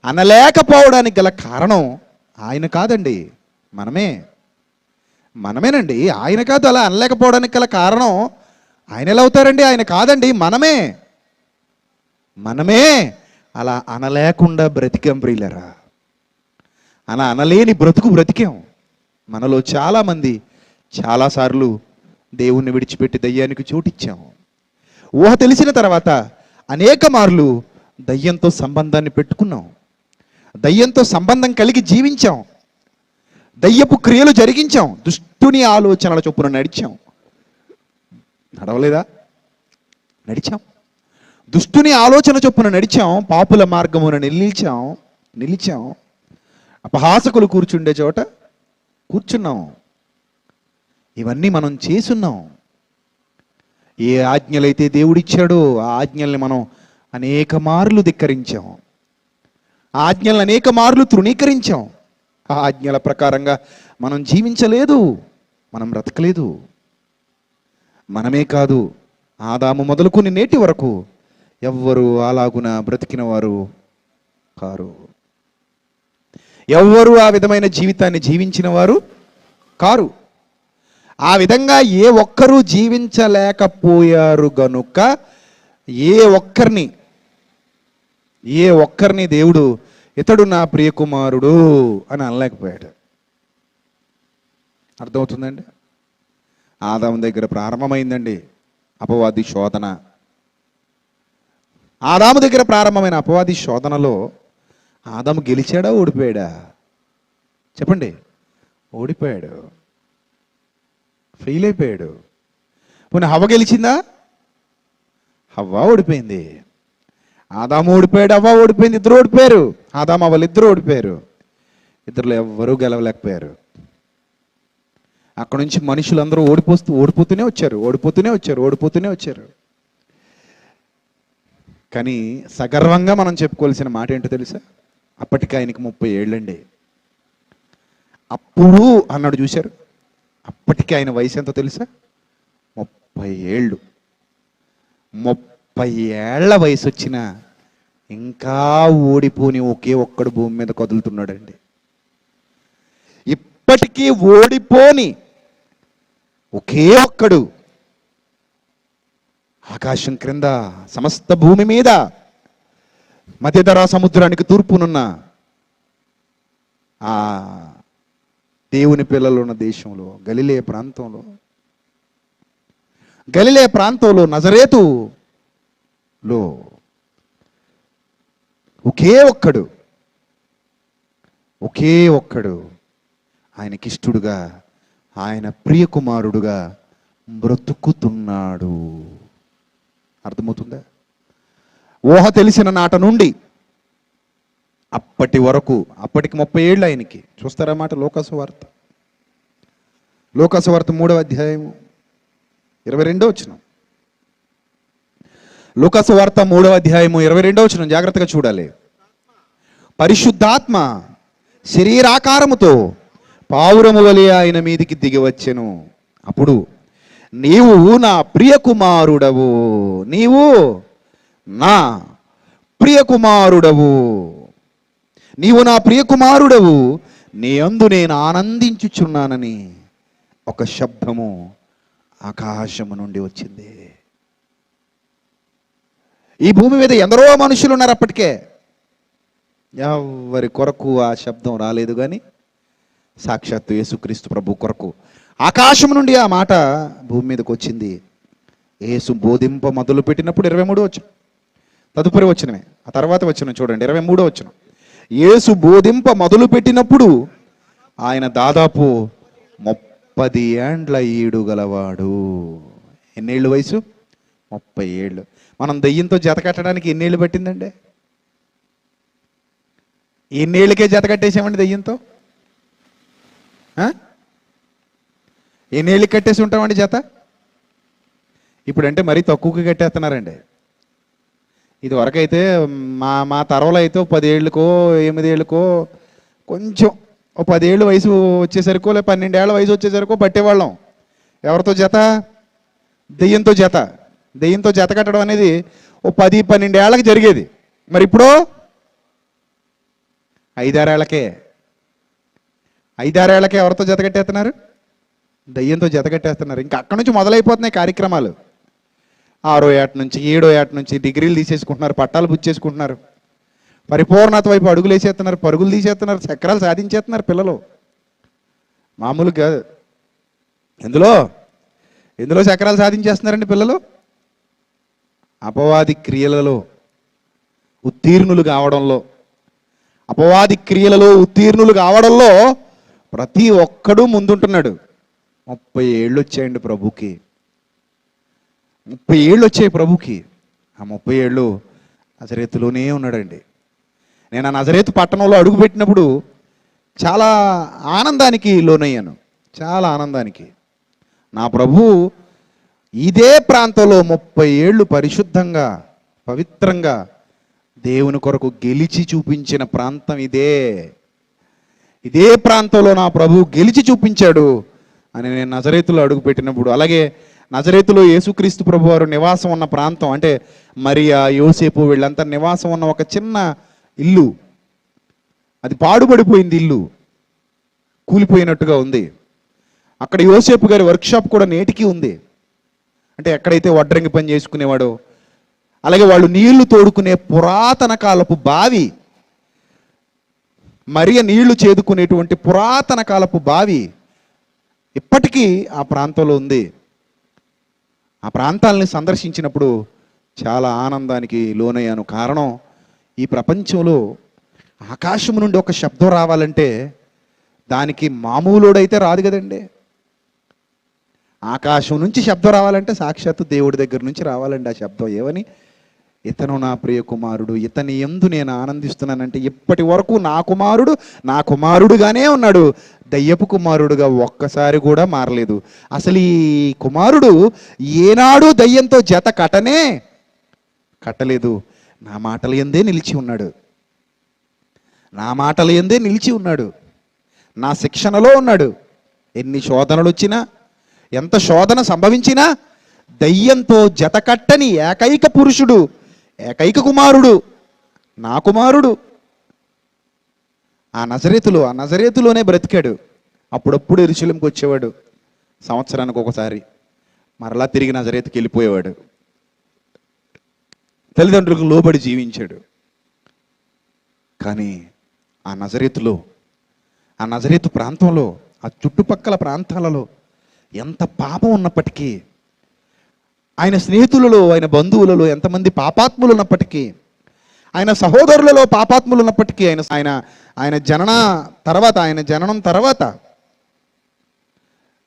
[SPEAKER 2] అనలేకపోవడానికి గల కారణం ఆయన కాదండి, మనమేనండి. ఆయన కాదు అలా అనలేకపోవడానికి గల కారణం. ఆయన ఎలా అవుతారండి? ఆయన కాదండి, మనమే అలా అనలేకుండా బ్రతికాం ప్రియులరా. అలా అనలేని బ్రతికాం. మనలో చాలామంది చాలాసార్లు దేవుణ్ణి విడిచిపెట్టి దయ్యానికి చోటిచ్చాం. ఊహ తెలిసిన తర్వాత అనేక మార్లు దయ్యంతో సంబంధాన్ని పెట్టుకున్నాం, దయ్యంతో సంబంధం కలిగి జీవించాం, దయ్యపు క్రియలు జరిగించాం, దుష్టుని ఆలోచనల చొప్పున నడవలేదా? నడిచాం. దుష్టుని ఆలోచన చొప్పున నడిచాం, పాపుల మార్గమున నిలిచాం, అపహాసకులు కూర్చుండే చోట కూర్చున్నాం. ఇవన్నీ మనం చేసున్నాం. ఏ ఆజ్ఞలైతే దేవుడిచ్చాడో ఆ ఆజ్ఞల్ని మనం అనేక మార్లు ధిక్కరించాం, ఆ ఆజ్ఞలను అనేక మార్లు తృణీకరించాం. ఆ ఆజ్ఞల ప్రకారంగా మనం జీవించలేదు, మనం బ్రతకలేదు. మనమే కాదు, ఆదాము మొదలుకొని నేటి వరకు ఎవ్వరూ అలాగున బ్రతికిన వారు కారు. ఎవ్వరూ ఆ విధమైన జీవితాన్ని జీవించిన వారు కారు. ఆ విధంగా ఏ ఒక్కరూ జీవించలేకపోయారు గనుక ఏ ఒక్కరిని దేవుడు ఇతడు నా ప్రియ కుమారుడు అని అనలేకపోయాడు. అర్థమవుతుందండి? ఆదాము దగ్గర ప్రారంభమైందండి అపవాది శోధన. ఆదాము దగ్గర ప్రారంభమైన అపవాది శోధనలో ఆదాము గెలిచాడా, ఓడిపోయాడా? చెప్పండి. ఓడిపోయాడు, ఫెయిల్ అయిపోయాడు. పోనీ హవ్వ గెలిచిందా? హవ్వ ఓడిపోయింది. ఆదాము ఓడిపోయాడు, హవ్వ ఓడిపోయింది. ఇద్దరు ఓడిపోయారు. ఆదాము అవ్వలు ఇద్దరు ఓడిపోయారు. ఇద్దరులో ఎవ్వరూ గెలవలేకపోయారు. అక్కడ నుంచి మనుషులందరూ ఓడిపోతూనే వచ్చారు. కానీ సగర్వంగా మనం చెప్పుకోవాల్సిన మాట ఏంటో తెలుసా? అప్పటికి ఆయనకి 30 ఏళ్ళండి. అప్పుడు అన్నాడు, చూశారు? అప్పటికి ఆయన వయసు ఎంతో తెలుసా? 30 ఏళ్ళు. 30 ఏళ్ల వయసు వచ్చిన ఇంకా ఓడిపోని ఒకే ఒక్కడు భూమి మీద కదులుతున్నాడండి. ఇప్పటికీ ఓడిపోని ఒకే ఒక్కడు ఆకాశం క్రింద, సమస్త భూమి మీద, మధ్యధరా సముద్రానికి తూర్పునున్న ఆ దేవుని పిల్లలు ఉన్న దేశంలో, గలిలే ప్రాంతంలో నజరేతులో ఒకే ఒక్కడు ఆయనకిష్టుడుగా, ఆయన ప్రియ కుమారుడుగా బ్రతుకుతున్నాడు. అర్థమవుతుందా? ఊహ తెలిసిన నాట నుండి అప్పటికి 30 ఏళ్ళు ఆయనకి. చూస్తారన్నమాట లోకాసు వార్త 3వ అధ్యాయం 22వ వచనం. లోకాసు వార్త 3వ అధ్యాయం 22వ వచనం జాగ్రత్తగా చూడాలి. పరిశుద్ధాత్మ శరీరాకారముతో పావురము వలె ఆయన మీదికి దిగి వచ్చెను. అప్పుడు నీవు నా ప్రియకుమారుడవు, నీవు నా ప్రియకుమారుడవు, నీవు నా ప్రియకుమారుడవు, నీ యందు నేను ఆనందించుచున్నానని ఒక శబ్దము ఆకాశము నుండి వచ్చింది. ఈ భూమి మీద ఎందరో మనుషులు ఉన్నారు అప్పటికే, ఎవరి కొరకు ఆ శబ్దం రాలేదు, కానీ సాక్షాత్తు యేసుక్రీస్తు ప్రభు కొరకు ఆకాశం నుండి ఆ మాట భూమి మీదకి వచ్చింది. యేసు బోధింప మొదలు పెట్టినప్పుడు 23 వచనం, తదుపరి వచనమే, ఆ తర్వాత వచనం చూడండి 23 వచనం. యేసు బోధింప మొదలు పెట్టినప్పుడు ఆయన దాదాపు 30 ఏండ్ల ఈడు గలవాడు. ఎన్నేళ్ళు వయసు? 30 ఏళ్ళు. మనం దెయ్యంతో జత కట్టడానికి ఎన్నేళ్ళు పట్టిందండి? ఎన్నేళ్ళకే జత కట్టేసామండి దెయ్యంతో? ఎన్నేళ్ళకి కట్టేసి ఉంటామండి జత? ఇప్పుడంటే మరీ తక్కువకి కట్టేస్తున్నారండి. ఇది వరకైతే మా తరంలో అయితే 10 ఏళ్ళకో 8 ఏళ్ళకో కొంచెం 10 ఏళ్ళు వయసు వచ్చేసరికో, లేదా 12 ఏళ్ళ వయసు వచ్చేసరికో పట్టేవాళ్ళం. ఎవరితో జత? దెయ్యంతో జత. దెయ్యంతో జత కట్టడం అనేది 10-12 ఏళ్ళకి జరిగేది. మరి ఇప్పుడు 5-6 ఏళ్ళకే. 5-6 ఏళ్ళకే ఎవరితో జత కట్టేస్తున్నారు? దెయ్యంతో జత కట్టేస్తున్నారు. ఇంకా అక్కడి నుంచి మొదలైపోతున్నాయి కార్యక్రమాలు. 6వ ఏట నుంచి 7వ ఏట నుంచి డిగ్రీలు తీసేసుకుంటున్నారు, పట్టాలు పుచ్చేసుకుంటున్నారు, పరిపూర్ణత వైపు అడుగులు వేసేస్తున్నారు, పరుగులు తీసేస్తున్నారు, చక్రాలు సాధించేస్తున్నారు పిల్లలు. మామూలు కాదు. ఎందులో చక్రాలు సాధించేస్తున్నారండి పిల్లలు? అపవాది క్రియలలో ఉత్తీర్ణులు కావడంలో, అపవాది క్రియలలో ఉత్తీర్ణులు కావడంలో ప్రతి ఒక్కడూ ముందుంటున్నాడు. 30 ఏళ్ళు వచ్చాయండి ప్రభుకి. 30 ఏళ్ళు వచ్చాయి ప్రభుకి. ఆ 30 ఏళ్ళు నజరేతులోనే ఉన్నాడండి. నేను ఆ నజరేతు పట్టణంలో అడుగుపెట్టినప్పుడు చాలా ఆనందానికి లోనయ్యాను, చాలా ఆనందానికి. నా ప్రభు ఇదే ప్రాంతంలో 30 ఏళ్ళు పరిశుద్ధంగా పవిత్రంగా దేవుని కొరకు గెలిచి చూపించిన ప్రాంతం ఇదే. ఇదే ప్రాంతంలో నా ప్రభు గెలిచి చూపించాడు అని నేను నజరేతులో అడుగుపెట్టినప్పుడు, అలాగే నజరేతులో యేసుక్రీస్తు ప్రభు వారు నివాసం ఉన్న ప్రాంతం, అంటే మరియా, యోసేపు వీళ్ళంతా నివాసం ఉన్న ఒక చిన్న ఇల్లు, అది పాడుబడిపోయింది, ఇల్లు కూలిపోయినట్టుగా ఉంది. అక్కడ యోసేపు గారి వర్క్షాప్ కూడా నేటికి ఉంది. అంటే ఎక్కడైతే వడ్రంగి పని చేసుకునేవాడో, అలాగే వాళ్ళు నీళ్లు తోడుకునే పురాతన కాలపు బావి, మరియ నీళ్లు చేదుకునేటువంటి పురాతన కాలపు బావి ఇప్పటికీ ఆ ప్రాంతంలో ఉంది. ఆ ప్రాంతాలని సందర్శించినప్పుడు చాలా ఆనందానికి లోనయ్యాను. కారణం, ఈ ప్రపంచంలో ఆకాశం నుండి ఒక శబ్దం రావాలంటే దానికి మామూలుడైతే రాదు కదండి. ఆకాశం నుంచి శబ్దం రావాలంటే సాక్షాత్తు దేవుడి దగ్గర నుంచి రావాలండి ఆ శబ్దం. ఏమని? ఇతను నా ప్రియ కుమారుడు, ఇతని యందు నేను ఆనందిస్తున్నానంటే ఇప్పటి వరకు నా కుమారుడుగానే ఉన్నాడు, దయ్యపు కుమారుడుగా ఒక్కసారి కూడా మారలేదు. అసలు ఈ కుమారుడు ఏనాడు దయ్యంతో జత కట్టలేదు. నా మాటల యందే నిలిచి ఉన్నాడు, నా మాటల యందే నిలిచి ఉన్నాడు, నా శిక్షణలో ఉన్నాడు. ఎన్ని శోధనలు వచ్చినా, ఎంత శోధన సంభవించినా దయ్యంతో జత కట్టని ఏకైక పురుషుడు, ఏకైక కుమారుడు నా కుమారుడు. ఆ నజరేతులోనే బ్రతికాడు. అప్పుడప్పుడు యెరూషలేముకి వచ్చేవాడు, సంవత్సరానికి ఒకసారి మరలా తిరిగి నజరేతుకి వెళ్ళిపోయేవాడు. తల్లిదండ్రులకు లోబడి జీవించాడు. కానీ ఆ నజరేతు ప్రాంతంలో, ఆ చుట్టుపక్కల ప్రాంతాలలో ఎంత పాపం ఉన్నప్పటికీ, ఆయన స్నేహితులలో, ఆయన బంధువులలో ఎంతమంది పాపాత్ములు ఉన్నప్పటికీ, ఆయన సహోదరులలో పాపాత్ములు ఉన్నప్పటికీ, ఆయన జననం తర్వాత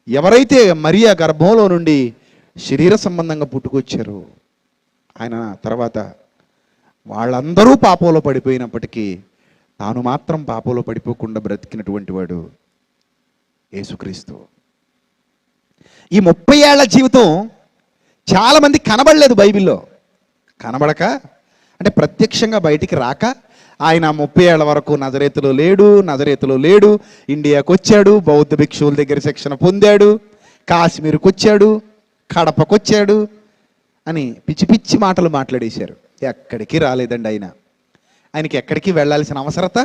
[SPEAKER 2] ఎవరైతే మరియా గర్భంలో నుండి శరీర సంబంధంగా పుట్టుకొచ్చారో ఆయన తర్వాత వాళ్ళందరూ పాపంలో పడిపోయినప్పటికీ తాను మాత్రం పాపంలో పడిపోకుండా బ్రతికినటువంటి వాడు యేసుక్రీస్తు. ఈ 30 ఏళ్ల జీవితం చాలామంది కనబడలేదు బైబిల్లో. కనబడక అంటే ప్రత్యక్షంగా బయటికి రాక ఆయన 30 ఏళ్ల వరకు నజరేతులో లేడు, ఇండియాకు వచ్చాడు, బౌద్ధ భిక్షువుల దగ్గర శిక్షణ పొందాడు, కాశ్మీర్కి వచ్చాడు, కడపకు వచ్చాడు అని పిచ్చి పిచ్చి మాటలు మాట్లాడేశారు. ఎక్కడికి రాలేదండి ఆయనకి ఎక్కడికి వెళ్ళాల్సిన అవసరత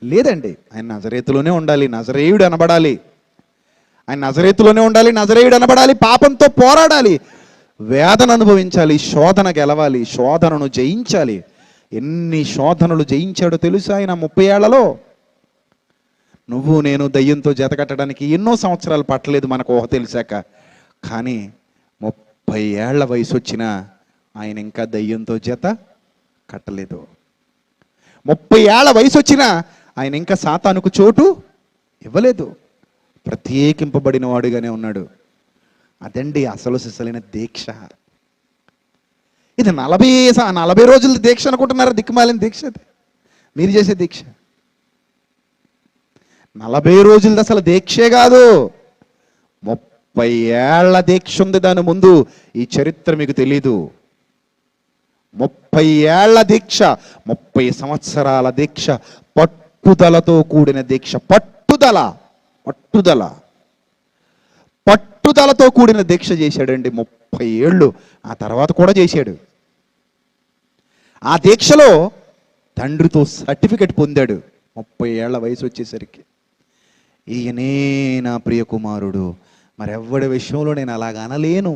[SPEAKER 2] లేదండి. ఆయన నజరేతులోనే ఉండాలి, నజరేయుడు అనబడాలి. ఆయన నజరేతులోనే ఉండాలి, నజరేయుడు అనబడాలి. పాపంతో పోరాడాలి, వేదన అనుభవించాలి, శోధన గెలవాలి, శోధనను జయించాలి. ఎన్ని శోధనలు జయించాడో తెలుసా ఆయన 30 ఏళ్లలో? నువ్వు నేను దయ్యంతో జతకట్టడానికి ఎన్నో సంవత్సరాలు పట్టలేదు మనకు ఊహ తెలిసాక. కానీ 30 ఏళ్ల వయసు వచ్చినా ఆయన ఇంకా దయ్యంతో జత కట్టలేదు. 30 ఏళ్ల వయసు వచ్చినా ఆయన ఇంకా సాతానుకు చోటు ఇవ్వలేదు. ప్రత్యేకింపబడిన వాడుగానే ఉన్నాడు. అదండి అసలు సిసలైన దీక్ష. ఇది 40 రోజుల దీక్ష అనుకుంటున్నారా? దిక్కుమాలిన దీక్ష అది మీరు చేసే దీక్ష. 40 రోజులది అసలు దీక్షే కాదు, 30 ఏళ్ల దీక్ష ఉంది దాని ముందు. ఈ చరిత్ర మీకు తెలీదు. 30 ఏళ్ల దీక్ష, 30 సంవత్సరాల దీక్ష, పట్టుదలతో కూడిన దీక్ష. పట్టుదలతో కూడిన దీక్ష చేశాడండి 30 ఏళ్ళు. ఆ తర్వాత కూడా చేశాడు. ఆ దీక్షలో తండ్రితో సర్టిఫికెట్ పొందాడు 30 ఏళ్ల వయసు వచ్చేసరికి. ఈయనే నా ప్రియ కుమారుడు, మరెవ్వడి విషయంలో నేను అలాగ అనలేను,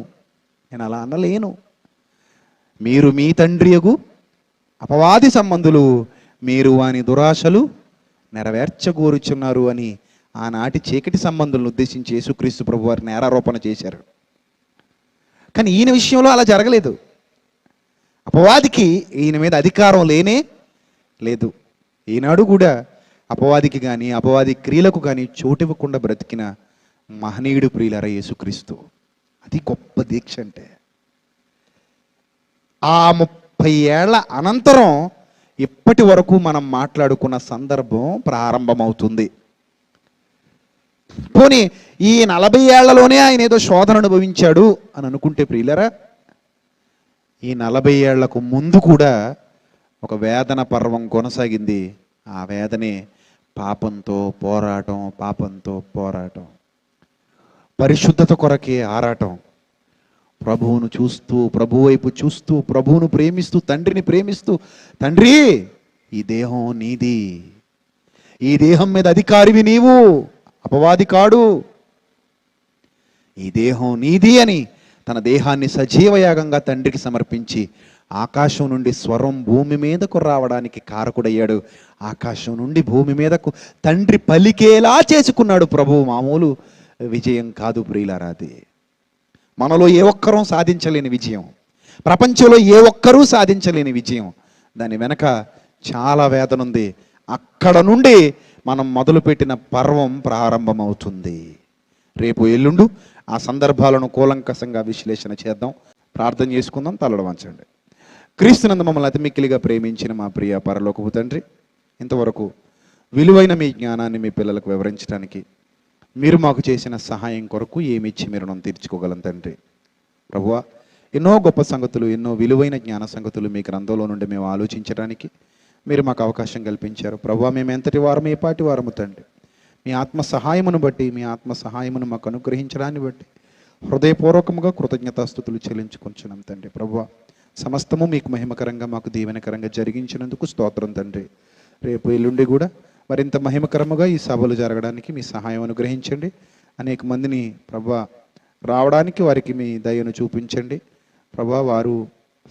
[SPEAKER 2] నేను అలా అనలేను. మీరు మీ తండ్రియగు అపవాది సంబంధులు, మీరు వాని దురాశలు నెరవేర్చగోరుచున్నారు అని ఆనాటి చీకటి సంబంధులను ఉద్దేశించి యేసుక్రీస్తు ప్రభు వారిని నేరారోపణ చేశారు. కానీ ఈయన విషయంలో అలా జరగలేదు. అపవాదికి ఈయన మీద అధికారం లేనే లేదు. ఈనాడు కూడా అపవాదికి కానీ అపవాది క్రియలకు కానీ చోటివ్వకుండా బ్రతికిన మహనీయుడు ప్రియులారా యేసుక్రీస్తు. అది గొప్ప దీక్ష అంటే. ఆ 30 ఏళ్ల అనంతరం ఇప్పటి వరకు మనం మాట్లాడుకున్న సందర్భం ప్రారంభమవుతుంది. పోనీ ఈ 40 ఏళ్లలోనే ఆయన ఏదో శోధన అనుభవించాడు అని అనుకుంటే ప్రియులరా, ఈ 40 ఏళ్లకు ముందు కూడా ఒక వేదన పర్వం కొనసాగింది. ఆ వేదనే పాపంతో పోరాటం, పరిశుద్ధత కొరకే ఆరాటం, ప్రభువును చూస్తూ, ప్రభు వైపు చూస్తూ, ప్రభువును ప్రేమిస్తూ, తండ్రిని ప్రేమిస్తూ, తండ్రి ఈ దేహం నీది, ఈ దేహం మీద అధికారివి నీవు, అపవాది కాడు, ఈ దేహం నీది అని తన దేహాన్ని సజీవయాగంగా తండ్రికి సమర్పించి ఆకాశం నుండి స్వరం భూమి మీదకు రావడానికి కారకుడయ్యాడు. ఆకాశం నుండి భూమి మీదకు తండ్రి పలికేలా చేసుకున్నాడు ప్రభువు. మామూలు విజయం కాదు ప్రియులారా అది. మనలో ఏ ఒక్కరూ సాధించలేని విజయం, ప్రపంచంలో ఏ ఒక్కరూ సాధించలేని విజయం. దాని వెనక చాలా వేదన ఉంది. అక్కడ నుండి మనం మొదలుపెట్టిన పర్వం ప్రారంభమవుతుంది. రేపు ఎల్లుండు ఆ సందర్భాలను కూలంకషంగా విశ్లేషణ చేద్దాం. ప్రార్థన చేసుకుందాం. తలలు వంచండి. క్రీస్తునందు మమ్మల్ని అతి మిక్కిలిగా ప్రేమించిన మా ప్రియ పరలోకపు తండ్రి, ఇంతవరకు విలువైన మీ జ్ఞానాన్ని మీ పిల్లలకు వివరించడానికి మీరు మాకు చేసిన సహాయం కొరకు ఏమిచ్చి మీరు నన్ను తీర్చుకోగలం తండ్రి. ప్రభువా, ఎన్నో గొప్ప సంగతులు, ఎన్నో విలువైన జ్ఞాన సంగతులు మీ గ్రంథంలో నుండి మేము ఆలోచించడానికి మీరు మాకు అవకాశం కల్పించారు. ప్రభువా, మేము ఎంతటి వారము, ఏ పాటి వారము తండ్రి, మీ ఆత్మ సహాయమును బట్టి, మీ ఆత్మ సహాయమును మాకు అనుగ్రహించడాన్ని బట్టి హృదయపూర్వకముగా కృతజ్ఞతాస్తుతులు చెల్లించుకుంటున్నాం తండ్రి. ప్రభువా, సమస్తము మీకు మహిమకరంగా, మాకు దీవెనకరంగా జరిగించినందుకు స్తోత్రం తండ్రి. రేపు ఎల్లుండి కూడా మరింత మహిమకరముగా ఈ సభలు జరగడానికి మీ సహాయం అనుగ్రహించండి. అనేక మందిని ప్రభువా రావడానికి వారికి మీ దయను చూపించండి. ప్రభువా, వారు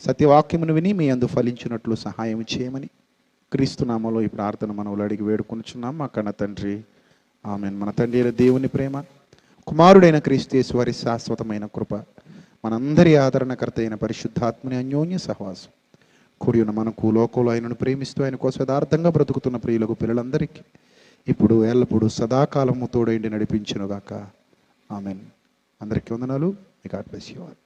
[SPEAKER 2] సత్యవాక్యమును విని మీ అందు ఫలించినట్లు సహాయం చేయమని క్రీస్తు నామములో ఈ ప్రార్థన మనవులు అడిగి వేడుకొనుచున్నాం మా కన్న తండ్రి. ఆమేన్. మన తండ్రి అయిన దేవుని ప్రేమ, కుమారుడైన క్రీస్తు యేసు వారి శాశ్వతమైన కృప, మనందరి ఆదరణకర్త అయిన పరిశుద్ధాత్మని అన్యోన్య సహవాసం కూడి ఉన్న మనకు లోకంలో ఆయనను ప్రేమిస్తూ ఆయన కోసం యథార్థంగా బ్రతుకుతున్న ప్రియులకు పిల్లలందరికీ ఇప్పుడు ఎల్లప్పుడూ సదాకాలము తోడైండి నడిపించునుగాక. ఆమేన్. అందరికీ వందనాలు. God bless you all.